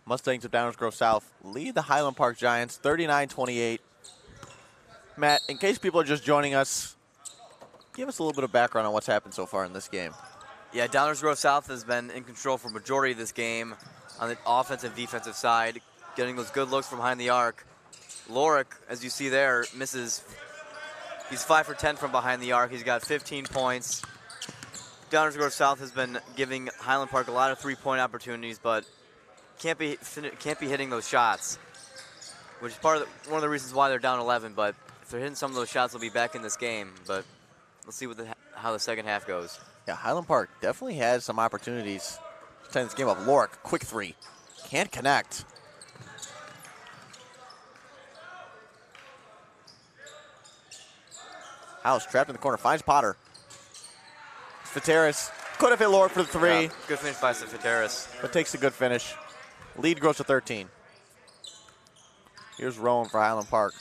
S1: Mustangs of Downers Grove South lead the Highland Park Giants 39-28. Matt, in case people are just joining us, give us a little bit of background on what's happened so far in this game.
S2: Yeah, Downers Grove South has been in control for majority of this game on the offensive defensive side, getting those good looks from behind the arc. Lorick, as you see there, misses. He's 5 for 10 from behind the arc. He's got 15 points. Downers Grove South has been giving Highland Park a lot of three-point opportunities, but can't be hitting those shots, which is one of the reasons why they're down 11. But if they're hitting some of those shots, they'll be back in this game. But let's see how the second half goes.
S1: Yeah, Highland Park definitely has some opportunities to turn this game up. Lorick, quick three. Can't connect. House trapped in the corner, finds Potter. Fiteris could have hit Lorick for the three.
S2: Yeah, good finish by Fiteris.
S1: But takes a good finish. Lead grows to 13. Here's Rowan for Highland Park.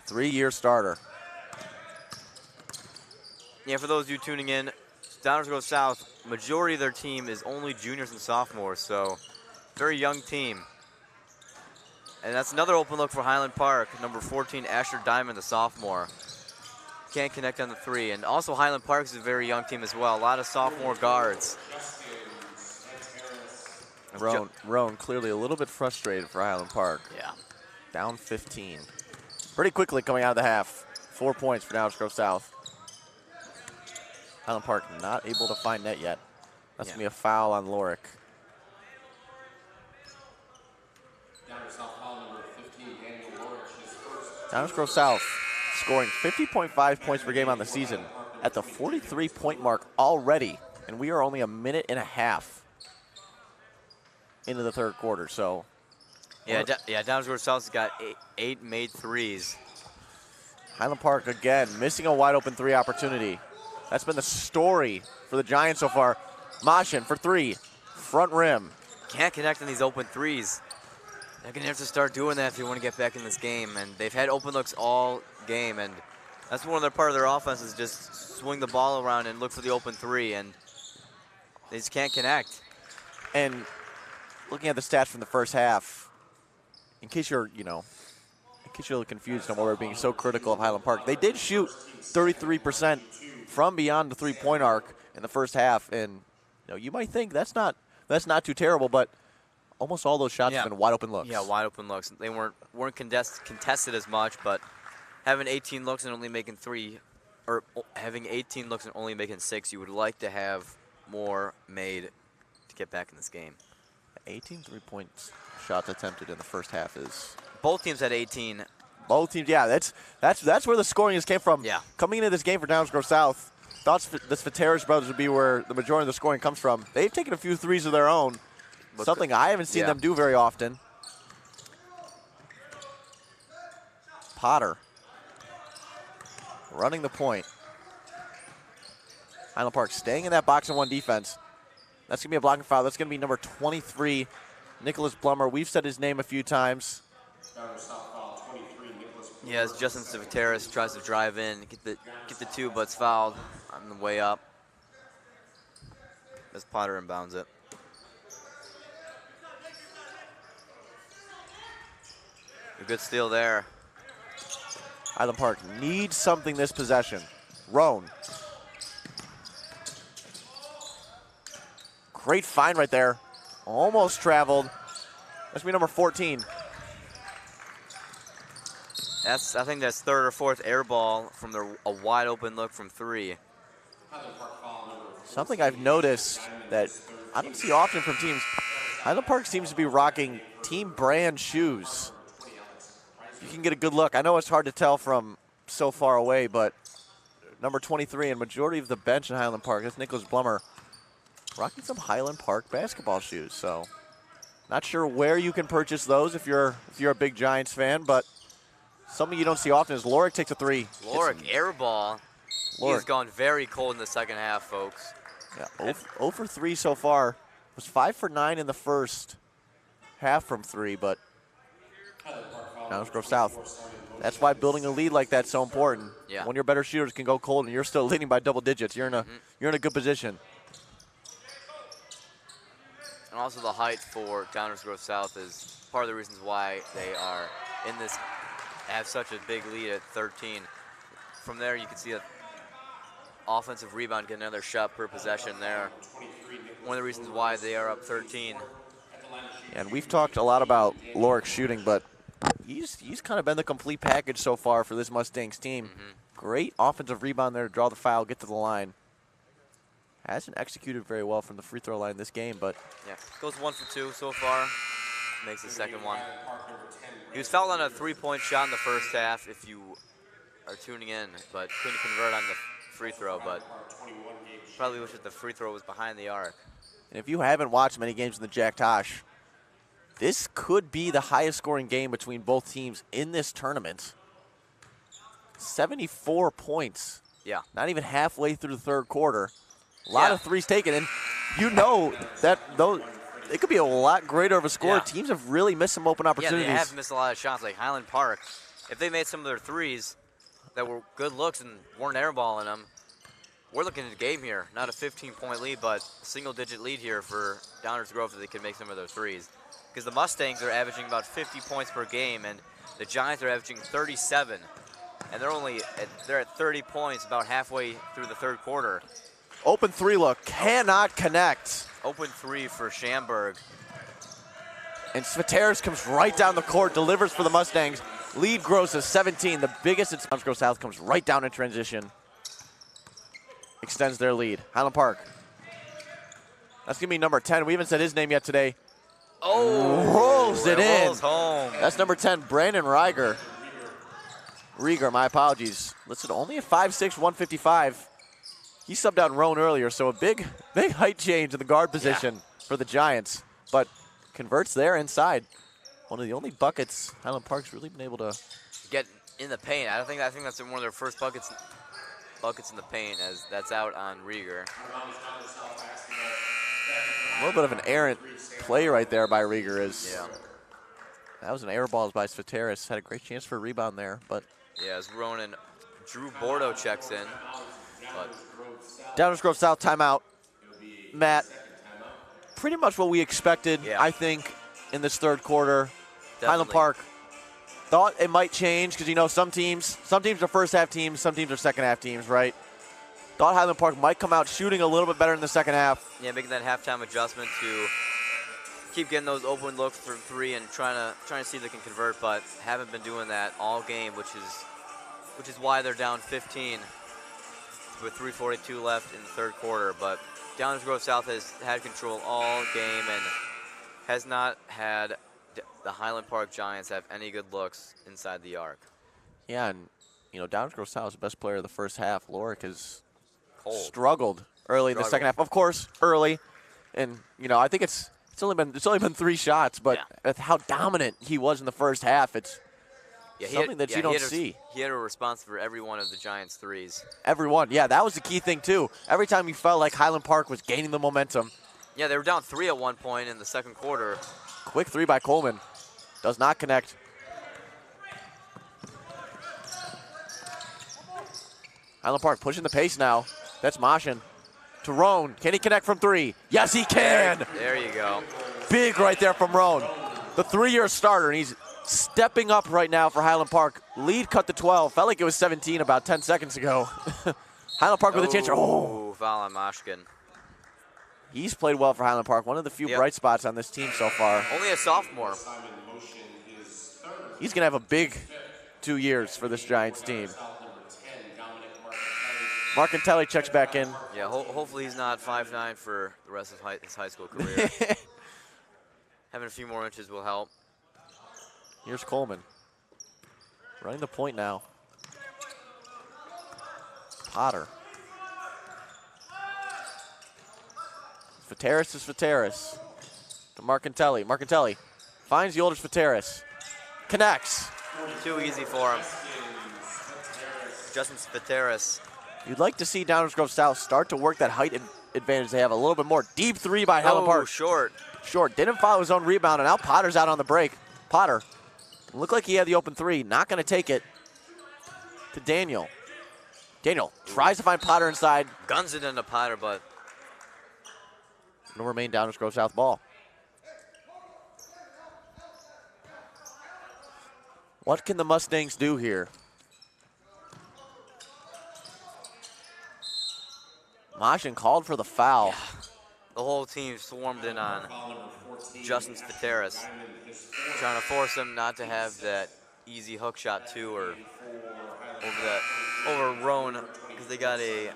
S1: 3-year starter.
S2: Yeah, for those of you tuning in, Downers Grove South, majority of their team is only juniors and sophomores, so very young team. And that's another open look for Highland Park, number 14, Asher Diamond, the sophomore. Can't connect on the three. And also Highland Park is a very young team as well, a lot of sophomore guards.
S1: Roan clearly a little bit frustrated for Highland Park.
S2: Yeah.
S1: Down 15. Pretty quickly coming out of the half. 4 points for Downers Grove South. Highland Park not able to find net yet. That's going to be a foul on Lorick. Downers Grove South scoring 50.5 points per game on the season at the 43-point mark already. And we are only a minute and a half into the third quarter, so.
S2: Yeah, Downers Grove South's got eight made threes.
S1: Highland Park again missing a wide open three opportunity. That's been the story for the Giants so far. Mashin for three, front rim.
S2: Can't connect on these open threes. They're gonna have to start doing that if you want to get back in this game. And they've had open looks all game, and that's one of their part of their offense is just swing the ball around and look for the open three, and they just can't connect.
S1: And looking at the stats from the first half, in case you're, in case you're confused on why we're being so critical of Highland Park, they did shoot 33% from beyond the three-point arc in the first half, and you might think that's not too terrible, but almost all those shots have been wide open looks.
S2: Yeah, wide open looks. They weren't contested as much, but having 18 looks and only making three, or having 18 looks and only making 6, you would like to have more made to get back in this game.
S1: 18 three-point shots attempted in the first half is.
S2: Both teams had 18.
S1: Both teams, yeah. That's where the scoring has came from.
S2: Yeah.
S1: Coming into this game for Downers Grove South, thought the Fiteris brothers would be where the majority of the scoring comes from. They've taken a few threes of their own, something I haven't seen them do very often. Potter running the point. Highland Park staying in that box and one defense. That's going to be a blocking foul. That's going to be number 23, Nicholas Blummer. We've said his name a few times.
S2: Yeah, as Justin Civiteris tries to drive in, get the two, but it's fouled on the way up. As Potter inbounds it. A good steal there.
S1: Highland Park needs something this possession. Roan. Great find right there. Almost traveled. That's going to be number 14.
S2: I think that's third or fourth air ball from a wide open look from three.
S1: Something I've noticed that I don't see often from teams. Highland Park seems to be rocking team brand shoes. You can get a good look. I know it's hard to tell from so far away, but number 23 and majority of the bench in Highland Park, that's Nicholas Blummer, rocking some Highland Park basketball shoes. So not sure where you can purchase those if you're a big Giants fan, but something you don't see often is Lorick takes a three.
S2: Lorick, air ball. He's gone very cold in the second half, folks.
S1: Yeah, 0 for 3 so far. Was 5 for 9 in the first half from three, but Downers Grove South That's why building a lead like that's so important.
S2: Yeah.
S1: When your better shooters can go cold and you're still leading by double digits, you're in a good position.
S2: And also the height for Downers Grove South is part of the reasons why they are in this, have such a big lead at 13. From there, you can see a offensive rebound, get another shot per possession there. One of the reasons why they are up 13.
S1: And we've talked a lot about Lorik's shooting, but he's kind of been the complete package so far for this Mustangs team. Great offensive rebound there to draw the foul, get to the line. Hasn't executed very well from the free throw line this game, but
S2: yeah, goes 1 for 2 so far. Makes the second one. He was fouled on a three-point shot in the first half, if you are tuning in, but couldn't convert on the free throw, but probably wish that the free throw was behind the arc.
S1: and if you haven't watched many games in the Jack Tosh, this could be the highest scoring game between both teams in this tournament. 74 points.
S2: Yeah.
S1: Not even halfway through the third quarter. A lot of threes taken, and you know that those it could be a lot greater of a score.
S2: Yeah.
S1: Teams have really missed some open opportunities.
S2: Yeah, they have missed a lot of shots, like Highland Park. If they made some of their threes that were good looks and weren't airballing them, we're looking at a game here. Not a 15-point lead, but a single-digit lead here for Downers Grove if they can make some of their threes. Because the Mustangs are averaging about 50 points per game, and the Giants are averaging 37. And they're at 30 points about halfway through the third quarter.
S1: Open three look, cannot connect.
S2: Open three for Schamberg.
S1: And Sveteris comes right down the court, delivers for the Mustangs. Lead grows to 17. The biggest in Downers Grove South comes right down in transition. Extends their lead. Highland Park. That's going to be number 10. We haven't said his name yet today.
S2: Oh,
S1: rolls it in.
S2: Rolls home.
S1: That's number 10, Brandon Rieger. Rieger, my apologies. Listed only at 5'6", 155. He subbed out Roan earlier, so a big height change in the guard position for the Giants, but converts there inside. One of the only buckets Highland Park's really been able to
S2: get in the paint. I think that's one of their first buckets in the paint, as that's out on Rieger.
S1: A little bit of an errant play right there by Rieger.
S2: Yeah.
S1: That was an air ball by Sveteris. Had a great chance for a rebound there, but
S2: yeah, as Ronan, Drew Bordeaux checks in. But
S1: Downers Grove South timeout. Matt, pretty much what we expected, I think, in this third quarter.
S2: Definitely.
S1: Highland Park thought it might change because, you know, some teams are first half teams, some teams are second half teams, right? Thought Highland Park might come out shooting a little bit better in the second half.
S2: Yeah, making that halftime adjustment to keep getting those open looks for three and trying to see if they can convert, but haven't been doing that all game, which is why they're down 15 with 3:42 left in the third quarter. But Downers Grove South has had control all game and has not had the Highland Park Giants have any good looks inside the arc.
S1: Yeah, and, you know, Downers Grove South is the best player of the first half. Lorik has
S2: Cold.
S1: early in the second half. Of course, early. And, you know, I think it's only been 3 shots, but with how dominant he was in the first half, it's something that you don't see.
S2: He had a response for every one of the Giants' threes.
S1: Every one. Yeah, that was the key thing, too. Every time you felt like Highland Park was gaining the momentum.
S2: Yeah, they were down 3 at one point in the second quarter.
S1: Quick 3 by Coleman. Does not connect. Highland Park pushing the pace now. That's Moshin. To Roan. Can he connect from 3? Yes, he can.
S2: There you go.
S1: Big right there from Roan. The 3-year starter, and he's stepping up right now for Highland Park. Lead cut to 12. Felt like it was 17 about 10 seconds ago. Highland Park with a chance. Oh,
S2: foul on Moshkin.
S1: He's played well for Highland Park. One of the few bright spots on this team so far.
S2: Only a sophomore.
S1: He's going to have a big 2 years for this Giants team. Marcantelli checks back in.
S2: Yeah, hopefully he's not 5'9" for the rest of his high school career. Having a few more inches will help.
S1: Here's Coleman. Running the point now. Potter. Sveteris is Sveteris. To Marcantelli. Marcantelli finds the older Sveteris. Connects.
S2: Too easy for him. Justin Sveteris.
S1: You'd like to see Downers Grove South start to work that height advantage they have a little bit more. Deep 3 by Highland Park.
S2: Short.
S1: Short. Didn't follow his own rebound, and now Potter's out on the break. Potter Looked like he had the open three. Not going to take it to Daniel. Daniel tries to find Potter inside.
S2: Guns it into Potter, but
S1: It'll remain Downers Grove South ball. What can the Mustangs do here? Mashin called for the foul.
S2: the whole team swarmed in on Justin Spateris, trying to force him not to have that easy hook shot too, or over Roan, because they got a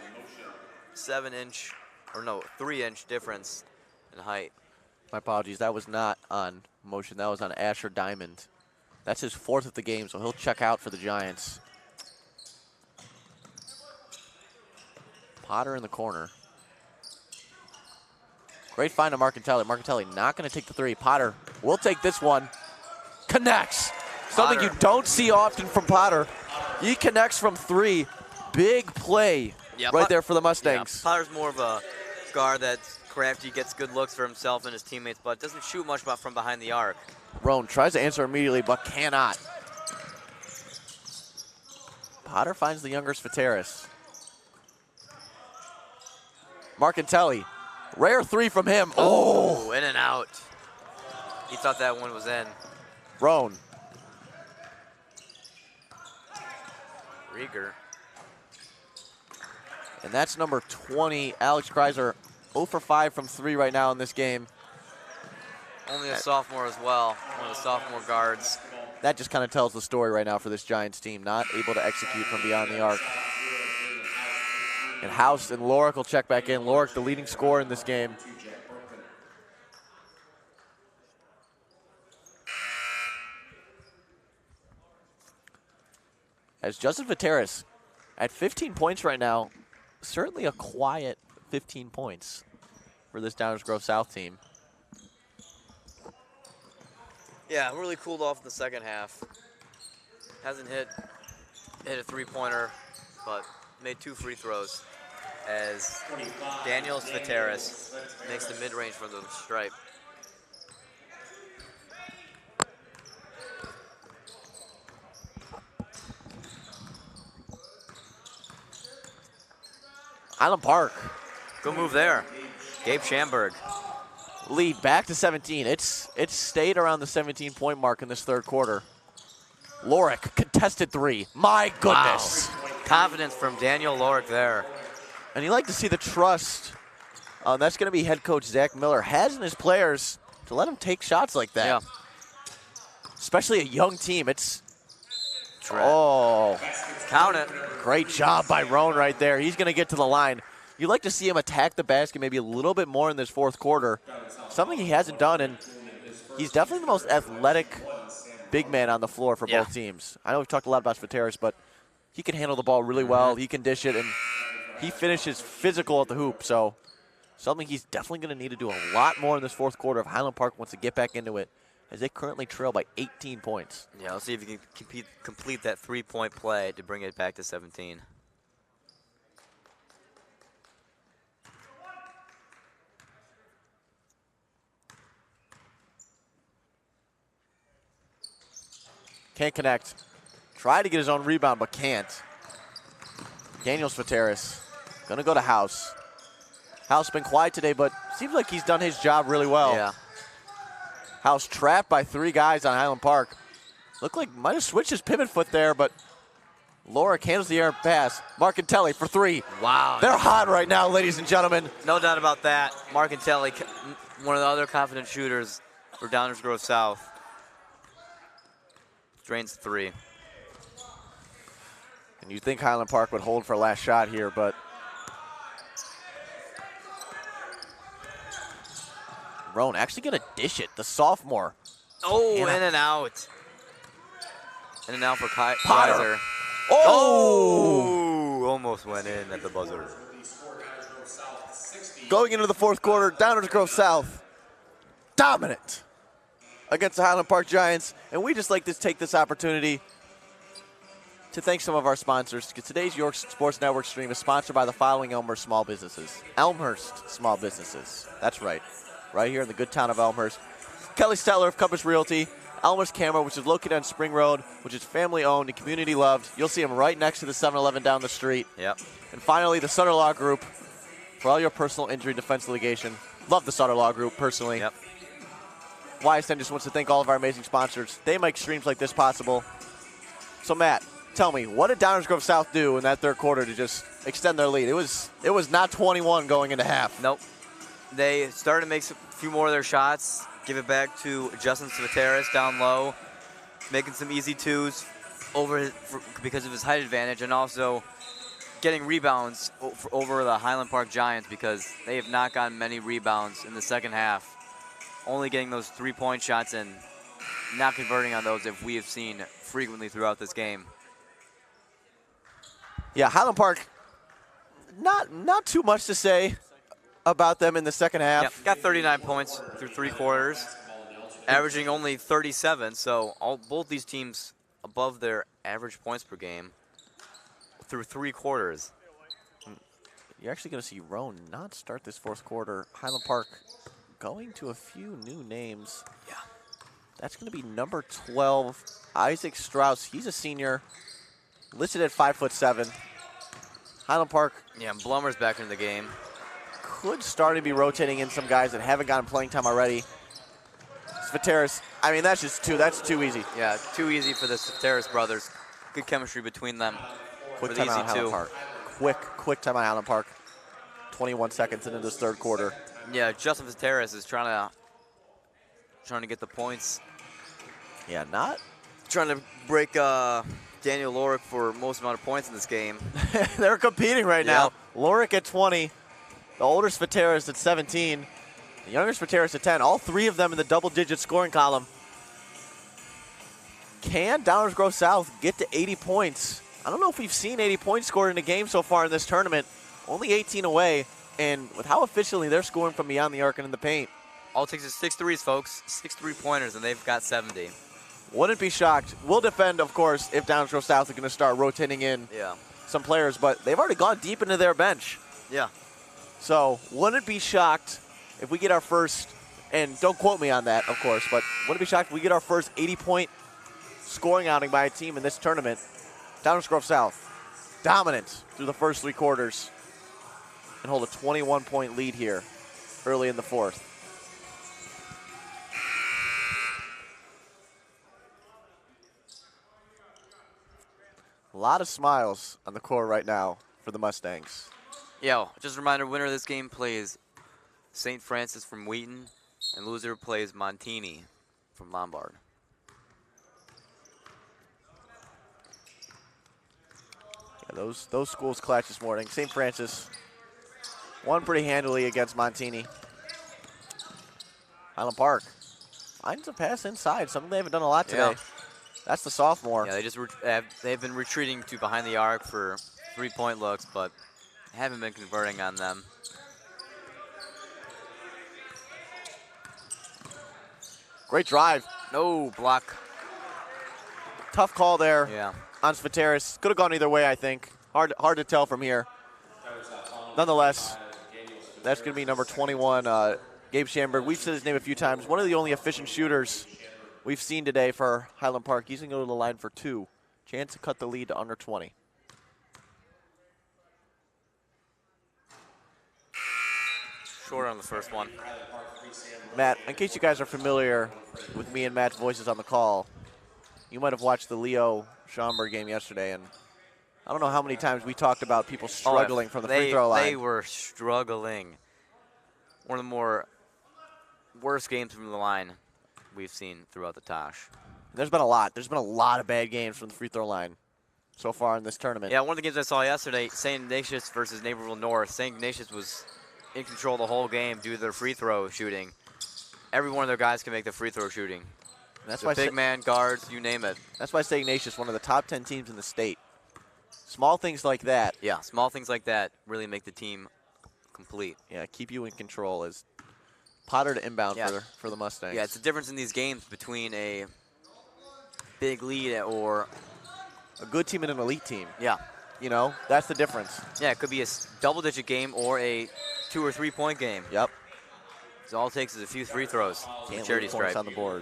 S2: 3-inch difference in height.
S1: My apologies, that was not on motion. That was on Asher Diamond. That's his 4th of the game, so he'll check out for the Giants. Potter in the corner. Great find to Marcantelli. Marcantelli not going to take the three. Potter will take this one. Connects. Something you don't see often from Potter. He connects from 3. Big play right there for the Mustangs.
S2: Yeah, Potter's more of a guard that's crafty, gets good looks for himself and his teammates, but doesn't shoot much from behind the arc.
S1: Roan tries to answer immediately, but cannot. Potter finds the younger Spateris. Marcantelli, rare 3 from him.
S2: Oh, in and out. He thought that one was in.
S1: Roan.
S2: Rieger.
S1: And that's number 20, Alex Kreiser, 0 for 5 from 3 right now in this game.
S2: Only a sophomore as well, one of the sophomore guards.
S1: That just kind of tells the story right now for this Giants team, not able to execute from beyond the arc. And House and Lorick will check back in. Lorick, the leading scorer in this game. As Justin Vateris at 15 points right now, certainly a quiet 15 points for this Downers Grove South team.
S2: Yeah, really cooled off in the second half. Hasn't hit a three-pointer, but made 2 free throws as Daniel Vateris makes the mid-range from the stripe.
S1: Highland Park.
S2: Good move there. Gabe Schamberg.
S1: Lead back to 17. It's stayed around the 17-point mark in this third quarter. Lorick, contested 3. My goodness.
S2: Wow. Confidence from Daniel Lorick there.
S1: And you like to see the trust. That's going to be head coach Zach Miller has in his players to let him take shots like that.
S2: Yeah.
S1: Especially a young team. Oh.
S2: Count it.
S1: Great job by Roan right there. He's going to get to the line. You'd like to see him attack the basket maybe a little bit more in this fourth quarter. Something he hasn't done, and he's definitely the most athletic big man on the floor for both teams. I know we've talked a lot about Vateris, but he can handle the ball really well. He can dish it, and he finishes physical at the hoop. So something he's definitely going to need to do a lot more in this fourth quarter if Highland Park wants to get back into it, as they currently trail by 18 points.
S2: Yeah, let's see if you can complete that three-point play to bring it back to 17.
S1: Can't connect. Tried to get his own rebound, but can't. Daniel Vateris gonna go to House. House been quiet today, but seems like he's done his job really well.
S2: Yeah.
S1: House trapped by 3 guys on Highland Park. Looked like might have switched his pivot foot there, but Lorick handles the errant pass. Marcantelli for 3.
S2: Wow.
S1: They're hot right now, ladies and gentlemen.
S2: No doubt about that. Marcantelli, one of the other confident shooters for Downers Grove South. Drains 3.
S1: And you'd think Highland Park would hold for a last shot here, but Roan actually gonna dish it, the sophomore.
S2: Oh, in and out. In and out for
S1: Potter.
S2: Kaiser. Oh! Almost went in at the buzzer.
S1: Going into the fourth quarter, Downers Grove South dominant against the Highland Park Giants. And we just like to take this opportunity to thank some of our sponsors. Today's York Sports Network stream is sponsored by the following Elmhurst small businesses. Elmhurst Small Businesses. That's right. Right here in the good town of Elmhurst. Kelly Steller of Compass Realty. Elmer's Camera, which is located on Spring Road, which is family owned and community loved. You'll see them right next to the 7-Eleven down the street.
S2: Yep.
S1: And finally, the Sutter Law Group for all your personal injury defense litigation. Love the Sutter Law Group personally.
S2: Yep.
S1: YSN just wants to thank all of our amazing sponsors. They make streams like this possible. So Matt, tell me, what did Downers Grove South do in that third quarter to just extend their lead? It was not 21 going into half.
S2: Nope. They started to make a few more of their shots, give it back to Justin Svateris down low, making some easy twos because of his height advantage, and also getting rebounds over the Highland Park Giants because they have not gotten many rebounds in the second half. Only getting those three-point shots and not converting on those if we have seen frequently throughout this game.
S1: Yeah, Highland Park, not too much to say about them in the second half.
S2: Yep, got 39 points through 3 quarters, averaging only 37, so both these teams above their average points per game through 3 quarters.
S1: You're actually going to see Roan not start this fourth quarter. Highland Park going to a few new names.
S2: Yeah.
S1: That's going to be number 12, Isaac Strauss. He's a senior, listed at 5'7". Highland Park.
S2: Yeah, Blummer's back into the game.
S1: Could start to be rotating in some guys that haven't gotten playing time already. Svateris, I mean, that's too easy.
S2: Yeah, too easy for the Svateris brothers. Good chemistry between them.
S1: Quick
S2: with
S1: time
S2: easy
S1: out Highland
S2: two.
S1: Park. Quick time out Highland Park. 21 seconds into this third quarter.
S2: Yeah, Justin Svateris is trying to get the points.
S1: Yeah, not.
S2: Trying to break Daniel Lorick for most amount of points in this game.
S1: They're competing right now. Lorick at 20. The older Svateris at 17. The younger Svateris at 10. All 3 of them in the double-digit scoring column. Can Downers Grove South get to 80 points? I don't know if we've seen 80 points scored in a game so far in this tournament. Only 18 away. And with how efficiently they're scoring from beyond the arc and in the paint.
S2: All it takes is 6 threes, folks. 6 3-pointers, and they've got 70.
S1: Wouldn't be shocked. We'll defend, of course, if Downers Grove South is going to start rotating in some players. But they've already gone deep into their bench.
S2: Yeah.
S1: So wouldn't be shocked if we get our first, and don't quote me on that, of course, but wouldn't be shocked if we get our first 80-point scoring outing by a team in this tournament. Downers Grove South, dominant through the first 3 quarters, and hold a 21-point lead here early in the fourth. A lot of smiles on the court right now for the Mustangs.
S2: Yeah, just a reminder, winner of this game plays St. Francis from Wheaton, and loser plays Montini from Lombard.
S1: Yeah, those schools clashed this morning. St. Francis won pretty handily against Montini. Highland Park finds a pass inside, something they haven't done a lot today.
S2: Yeah.
S1: That's the sophomore.
S2: Yeah, they've been retreating to behind the arc for 3-point looks, but haven't been converting on them.
S1: Great drive.
S2: No block.
S1: Tough call there
S2: Yeah.
S1: on Svateris. Could have gone either way, I think. Hard to tell from here. Nonetheless, that's going to be number 21, Gabe Schamberg. We've said his name a few times. One of the only efficient shooters we've seen today for Highland Park. He's going to go to the line for 2. Chance to cut the lead to under 20.
S2: Short on the first one.
S1: Matt, in case you guys are familiar with me and Matt's voices on the call, you might have watched the Leo Schaumburg game yesterday, and I don't know how many times we talked about people struggling from the free throw line.
S2: They were struggling. One of the worst games from the line we've seen throughout the Tosh.
S1: There's been a lot. There's been a lot of bad games from the free throw line so far in this tournament.
S2: Yeah, one of the games I saw yesterday, St. Ignatius versus Naperville North. St. Ignatius was in control the whole game due to their free throw shooting. Every one of their guys can make the free throw shooting.
S1: That's
S2: why big man, guards, you name it.
S1: That's why St. Ignatius is one of the top 10 teams in the state. Small things like that.
S2: Yeah, small things like that really make the team complete.
S1: Yeah, keep you in control as Potter to inbound for the Mustangs.
S2: Yeah, it's the difference in these games between a big lead or
S1: a good team and an elite team.
S2: Yeah.
S1: You know, that's the difference.
S2: Yeah, it could be a double-digit game or a 2 or 3 point game.
S1: Yep.
S2: So all it takes is a few free throws.
S1: Can't
S2: charity
S1: leave points
S2: stripe
S1: on the board.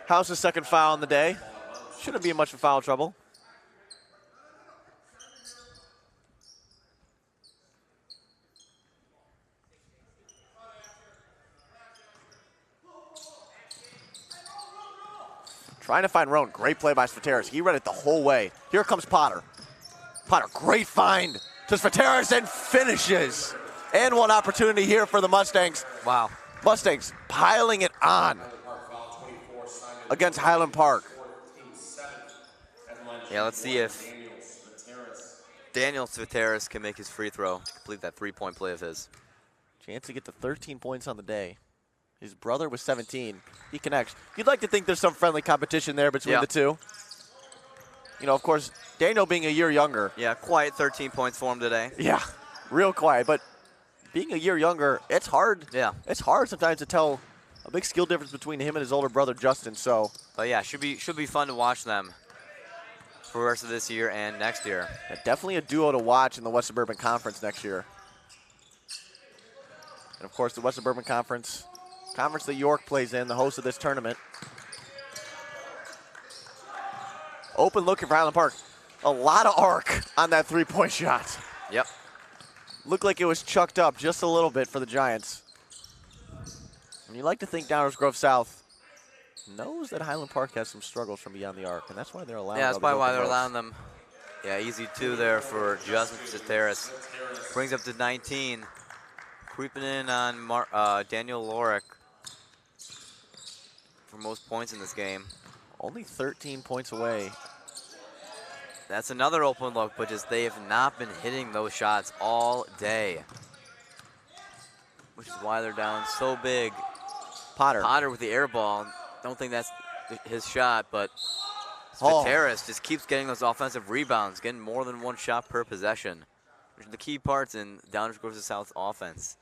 S1: How's the second foul on the day? Shouldn't be in much of foul trouble. Trying to find Roan. Great play by Svateris. He read it the whole way. Here comes Potter. Potter, great find to Svateris and finishes. And one opportunity here for the Mustangs.
S2: Wow.
S1: Mustangs piling it on against Highland Park.
S2: Yeah, let's see if Daniel Svateris can make his free throw to complete that three-point play of his.
S1: Chance to get to 13 points on the day. His brother was 17. He connects. You'd like to think there's some friendly competition there between the two. You know, of course, Daniel being a year younger.
S2: Yeah, quiet 13 points for him today.
S1: Yeah, real quiet. But being a year younger, it's hard.
S2: Yeah.
S1: It's hard sometimes to tell a big skill difference between him and his older brother, Justin. So,
S2: but yeah, should be fun to watch them for the rest of this year and next year.
S1: yeah, definitely a duo to watch in the West Suburban Conference next year. And of course, the West Suburban Conference that York plays in, the host of this tournament. Open looking for Highland Park. A lot of arc on that three-point shot.
S2: Yep.
S1: Looked like it was chucked up just a little bit for the Giants. And you like to think Downers Grove South knows that Highland Park has some struggles from beyond the arc, and that's why they're allowing.
S2: Yeah, that's probably why they're allowing them. Yeah, easy two there for Justin Svateris. Brings up to 19. Creeping in on Daniel Lorick for most points in this game.
S1: Only 13 points away.
S2: That's another open look, but just they have not been hitting those shots all day. Which is why they're down so big. Potter with the air ball. Don't think that's his shot, but Svateris just keeps getting those offensive rebounds, getting more than one shot per possession. Which are the key parts in Downers Grove South's offense.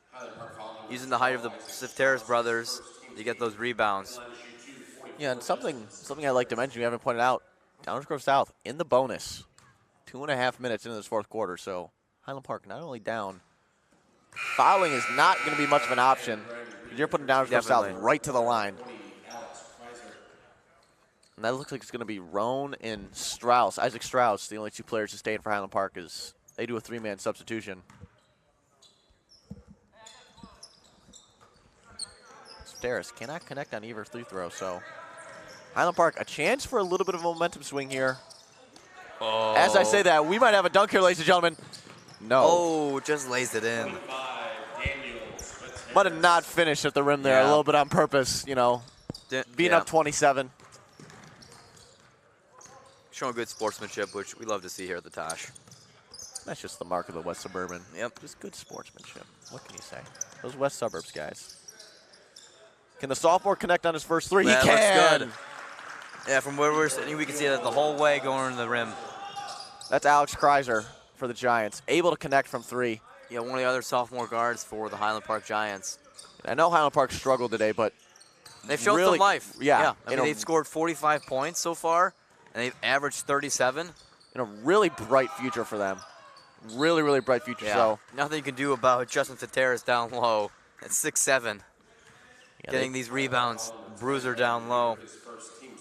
S2: Using the height of the Svateris brothers to get those rebounds.
S1: Yeah, and something I'd like to mention we haven't pointed out, Downers Grove South in the bonus. 2.5 minutes into this fourth quarter, so Highland Park not only down, fouling is not going to be much of an option. You're putting Downers Grove South right to the line. And that looks like it's going to be Roan and Strauss. Isaac Strauss, the only two players to stay in for Highland Park, as they do a three-man substitution. Svateris cannot connect on either free throw, so Highland Park, a chance for a little bit of a momentum swing here.
S2: Oh.
S1: As I say that, we might have a dunk here, ladies and gentlemen. No.
S2: Oh, just lays it in.
S1: Might have not finished at the rim there a little bit on purpose, you know, being up 27.
S2: Showing good sportsmanship, which we love to see here at the Tosh.
S1: That's just the mark of the West Suburban.
S2: Yep.
S1: Just good sportsmanship. What can you say? Those West Suburbs guys. Can the sophomore connect on his first three?
S2: That
S1: he can.
S2: looks good. Yeah, from where we're sitting, we can see that the whole way going to the rim.
S1: That's Alex Kreiser for the Giants. Able to connect from three.
S2: Yeah, one of the other sophomore guards for the Highland Park Giants.
S1: I know Highland Park struggled today, but
S2: they've shown
S1: really,
S2: some life.
S1: Yeah.
S2: I mean, they've scored 45 points so far, and they've averaged 37.
S1: In a really bright future for them. Really, really bright future.
S2: Yeah.
S1: So
S2: nothing you can do about Justin Svateris down low at 6'7".
S1: Yeah,
S2: getting these rebounds, Bruiser down low.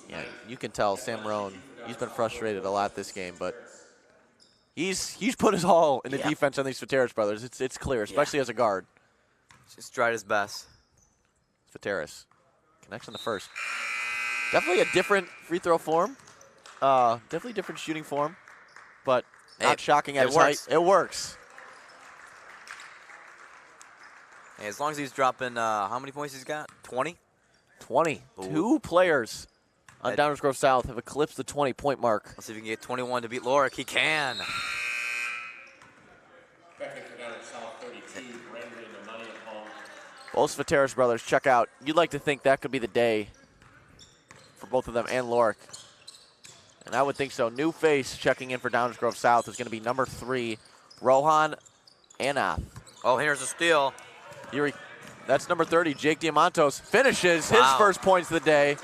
S1: Yeah, you can tell Sam Roan, he's been frustrated a lot this game, but he's put his all in the defense on these Svateris brothers. It's clear, especially as a guard.
S2: Just tried his best.
S1: Svateris connects on the first. Definitely a different free throw form. Definitely different shooting form, but not shocking at his height. It works.
S2: Hey, as long as he's dropping, how many points he's got? 20?
S1: 20.
S2: Ooh.
S1: Two players on Downers Grove South have eclipsed the 20-point mark.
S2: Let's see if he can get 21 to beat Lorick. He can.
S1: Both Svateris brothers check out. You'd like to think that could be the day for both of them and Lorick. And I would think so. New face checking in for Downers Grove South is going to be number 3, Rohan Anath.
S2: Oh, here's a steal.
S1: That's number 30, Jake Diamantos. Finishes his first points of the day.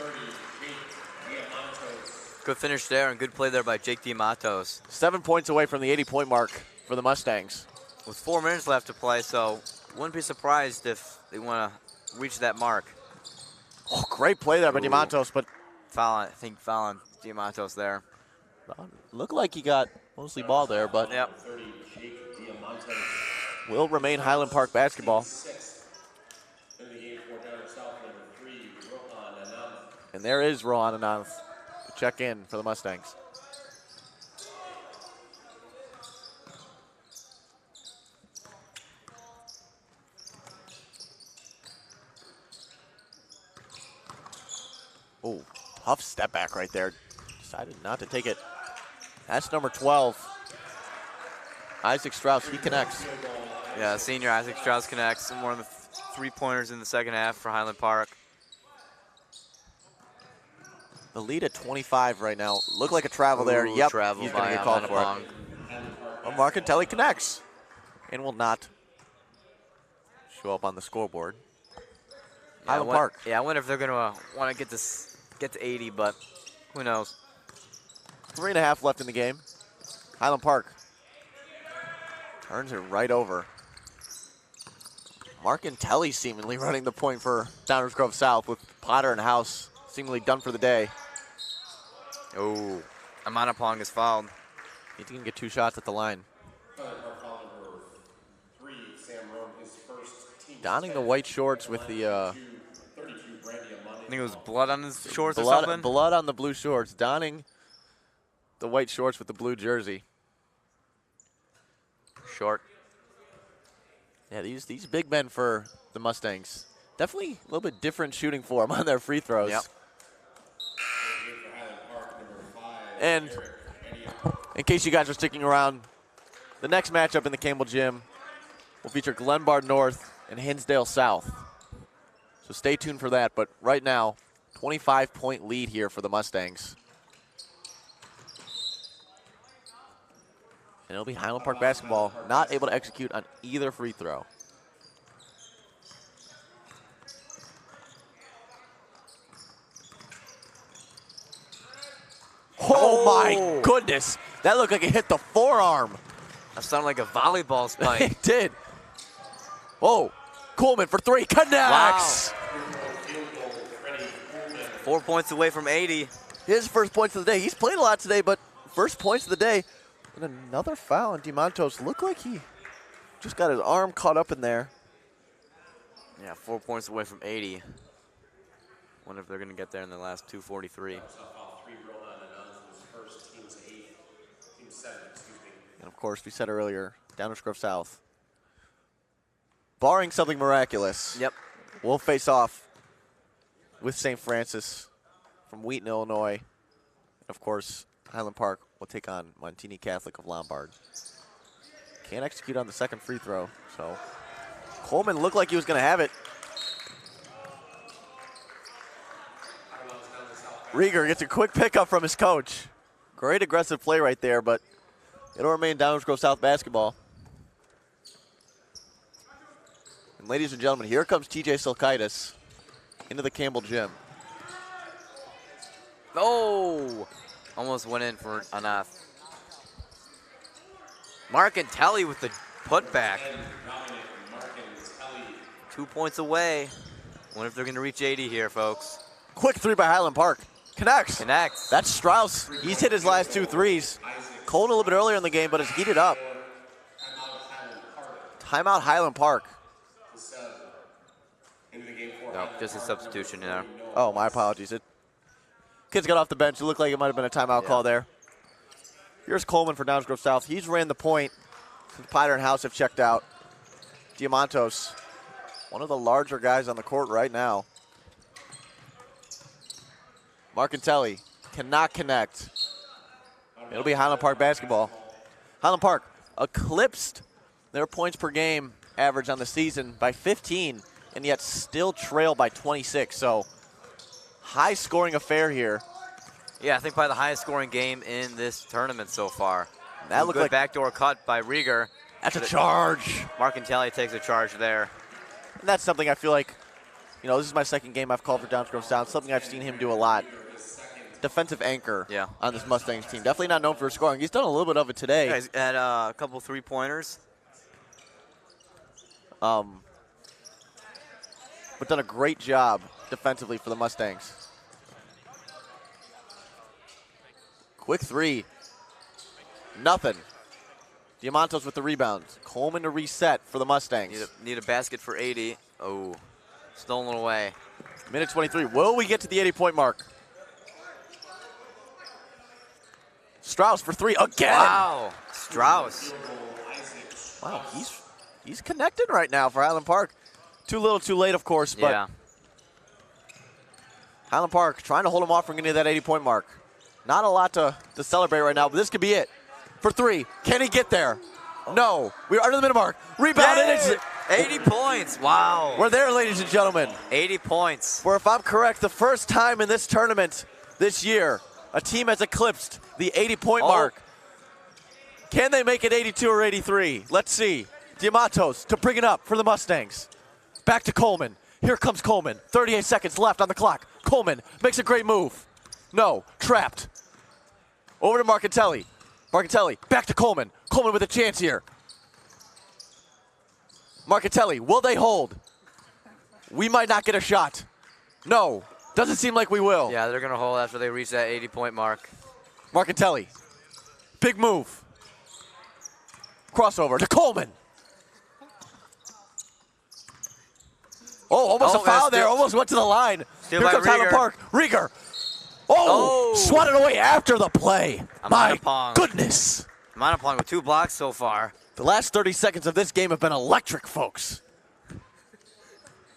S2: Good finish there and good play there by Jake Diamantos.
S1: 7 points away from the 80-point mark for the Mustangs.
S2: With 4 minutes left to play, so wouldn't be surprised if they want to reach that mark.
S1: Oh, great play there by Diamantos, but
S2: I think fouling Diamantos there.
S1: Looked like he got mostly ball there, but
S2: Yep.
S1: will remain Highland Park basketball. And there is Rohan Anand to check in for the Mustangs. Oh, tough step back right there. Decided not to take it. That's number 12. Isaac Strauss, he connects.
S2: Yeah, senior Isaac Strauss connects. More of the 3-pointers in the second half for Highland Park.
S1: The lead at 25 right now. Look like a travel there.
S2: Ooh,
S1: Yep,
S2: travel
S1: he's going to
S2: by
S1: get called for
S2: Amanapong.
S1: it. Well, Marcantelli connects and will not show up on the scoreboard.
S2: Yeah,
S1: Highland Park.
S2: Yeah, I wonder if they're going to want to get to 80, but who knows?
S1: 3.5 left in the game. Highland Park turns it right over. Marcantelli seemingly running the point for Downers Grove South with Potter and House seemingly done for the day.
S2: Oh, Amanapong is fouled.
S1: He can get 2 shots at the line. Donning the white shorts with the
S2: I think it was blood on his shorts or something.
S1: blood on the blue shorts. Donning the white shorts with the blue jersey.
S2: Short.
S1: Yeah, these big men for the Mustangs. Definitely a little bit different shooting for them on their free throws.
S2: Yep.
S1: And in case you guys are sticking around, the next matchup in the Campbell Gym will feature Glenbard North and Hinsdale South. So stay tuned for that. But right now, 25-point lead here for the Mustangs. And it'll be Highland Park basketball, not able to execute on either free throw. Oh my goodness. That looked like it hit the forearm.
S2: That sounded like a volleyball spike.
S1: It did. Oh, Coleman for 3, connects.
S2: Wow. 4 points away from 80.
S1: His first points of the day. He's played a lot today, but first points of the day. And another foul on Diamantos. Looked like he just got his arm caught up in there.
S2: Yeah, 4 points away from 80. Wonder if they're going to get there in the last 2:43.
S1: And of course, we said earlier, Downers Grove South, barring something miraculous,
S2: Yep.
S1: will face off with St. Francis from Wheaton, Illinois. And of course, Highland Park will take on Montini Catholic of Lombard. Can't execute on the second free throw, so Coleman looked like he was going to have it. Rieger gets a quick pickup from his coach. Great aggressive play right there, but it'll remain Downers Grove South basketball. And ladies and gentlemen, here comes TJ Silkaitis into the Campbell Gym.
S2: Oh! Almost went in for Anath. Marcantelli with the putback. 2 points away. Wonder if they're going to reach 80 here, folks.
S1: Quick 3 by Highland Park. Connects.
S2: Connects.
S1: That's Strauss. He's hit his last 2 threes. Cold a little bit earlier in the game, but it's heated up. Timeout Highland Park.
S2: No, just a substitution there.
S1: Oh, my apologies. Kids got off the bench. It looked like it might have been a timeout call there. Here's Coleman for Downers Grove South. He's ran the point since Potter and House have checked out. Diamantos, one of the larger guys on the court right now. Marcantelli cannot connect. It'll be Highland Park basketball. Highland Park eclipsed their points per game average on the season by 15, and yet still trail by 26. So high scoring affair here.
S2: Yeah, I think probably the highest scoring game in this tournament so far.
S1: That looked
S2: good
S1: like
S2: backdoor cut by Rieger.
S1: That's a charge.
S2: Marcantelli takes a charge there.
S1: And that's something I feel like, this is my second game I've called for Downers Grove South. Something I've seen him do a lot. Defensive anchor on this Mustangs team. Definitely not known for scoring. He's done a little bit of it today.
S2: Yeah, he's had a couple 3-pointers.
S1: But done a great job defensively for the Mustangs. Quick three. Nothing. Diamantos with the rebounds. Coleman to reset for the Mustangs.
S2: Need a basket for 80. Oh, stolen away.
S1: Minute 23. Will we get to the 80-point mark? Strauss for three again.
S2: Wow, Strauss.
S1: Wow, he's connected right now for Highland Park. Too little, too late, of course, but
S2: Yeah.
S1: Highland Park trying to hold him off from getting to that 80-point mark. Not a lot to celebrate right now, but this could be it. For three, can he get there? No, we're under the minute mark. Rebound, and it's
S2: 80 points, wow.
S1: we're there, ladies and gentlemen.
S2: 80 points.
S1: For, if I'm correct, the first time in this tournament this year, a team has eclipsed the 80-point mark. Can they make it 82 or 83? Let's see. Diamantos to bring it up for the Mustangs. Back to Coleman. Here comes Coleman. 38 seconds left on the clock. Coleman makes a great move. No, trapped. Over to Marcatelli. Marcatelli, back to Coleman. Coleman with a chance here. Marcatelli, will they hold? We might not get a shot. No, doesn't seem like we will.
S2: Yeah, they're going to hold after they reach that 80-point mark.
S1: Marcatelli, big move. Crossover to Coleman. Oh, almost a foul there. Almost went to the line. Here comes Highland Park. Rieger. Oh, swatted away after the play. My goodness.
S2: Manapong with 2 blocks so far.
S1: The last 30 seconds of this game have been electric, folks.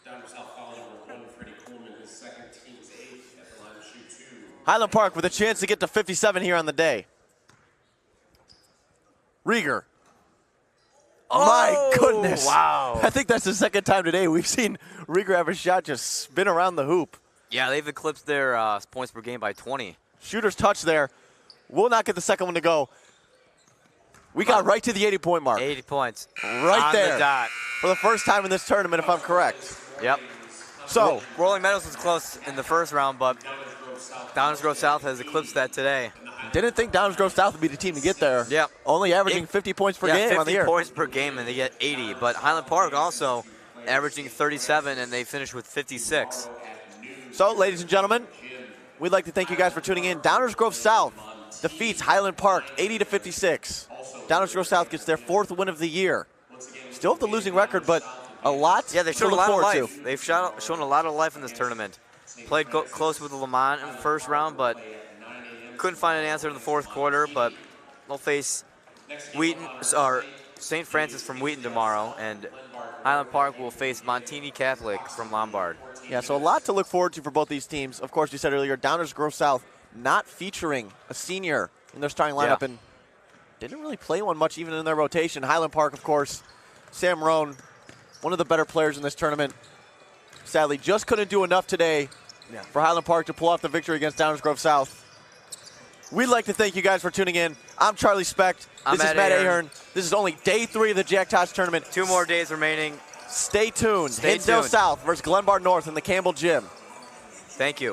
S3: Downers South foul number 1, Freddie Coleman, his second, team's 8th at the line to shoot 2.
S1: Highland Park with a chance to get to 57 here on the day. Rieger. My goodness.
S2: Wow.
S1: I think that's the second time today we've seen Rieger have a shot just spin around the hoop.
S2: Yeah, they've eclipsed their points per game by 20.
S1: Shooter's touch there. Will not get the second one to go. We got right to the 80-point mark.
S2: 80 points.
S1: Right
S2: on
S1: there.
S2: The dot.
S1: For the first time in this tournament, if I'm correct.
S2: Yep.
S1: So,
S2: Rolling Meadows was close in the first round, but Downers Grove South has eclipsed that today.
S1: didn't think Downers Grove South would be the team to get there.
S2: Yep.
S1: Only averaging 50 points per game on the year.
S2: 50 points per game, and they get 80. But Highland Park also averaging 37, and they finish with 56.
S1: So, ladies and gentlemen, we'd like to thank you guys for tuning in. Downers Grove South defeats Highland Park 80-56. Downers Grove South gets their 4th win of the year. Still have the losing record, but a lot
S2: Yeah, they
S1: to
S2: showed a
S1: look
S2: lot of
S1: forward
S2: life.
S1: to.
S2: They've shown a lot of life in this tournament. Played close with Lamont in the first round, but couldn't find an answer in the fourth quarter. But they'll face Wheaton, or St. Francis from Wheaton tomorrow, and Highland Park will face Montini Catholic from Lombard.
S1: Yeah, so a lot to look forward to for both these teams. Of course, you said earlier, Downers Grove South not featuring a senior in their starting lineup, and didn't really play one much even in their rotation. Highland Park, of course, Sam Roan, one of the better players in this tournament. Sadly, just couldn't do enough today for Highland Park to pull off the victory against Downers Grove South. We'd like to thank you guys for tuning in. I'm Charlie Specht. This is Matt Ahern. This is only day 3 of the Jack Tosh tournament.
S2: 2 more days remaining.
S1: Stay tuned.
S2: Stay
S1: Hinsdale
S2: tuned.
S1: South versus Glenbard North in the Campbell Gym.
S2: Thank you.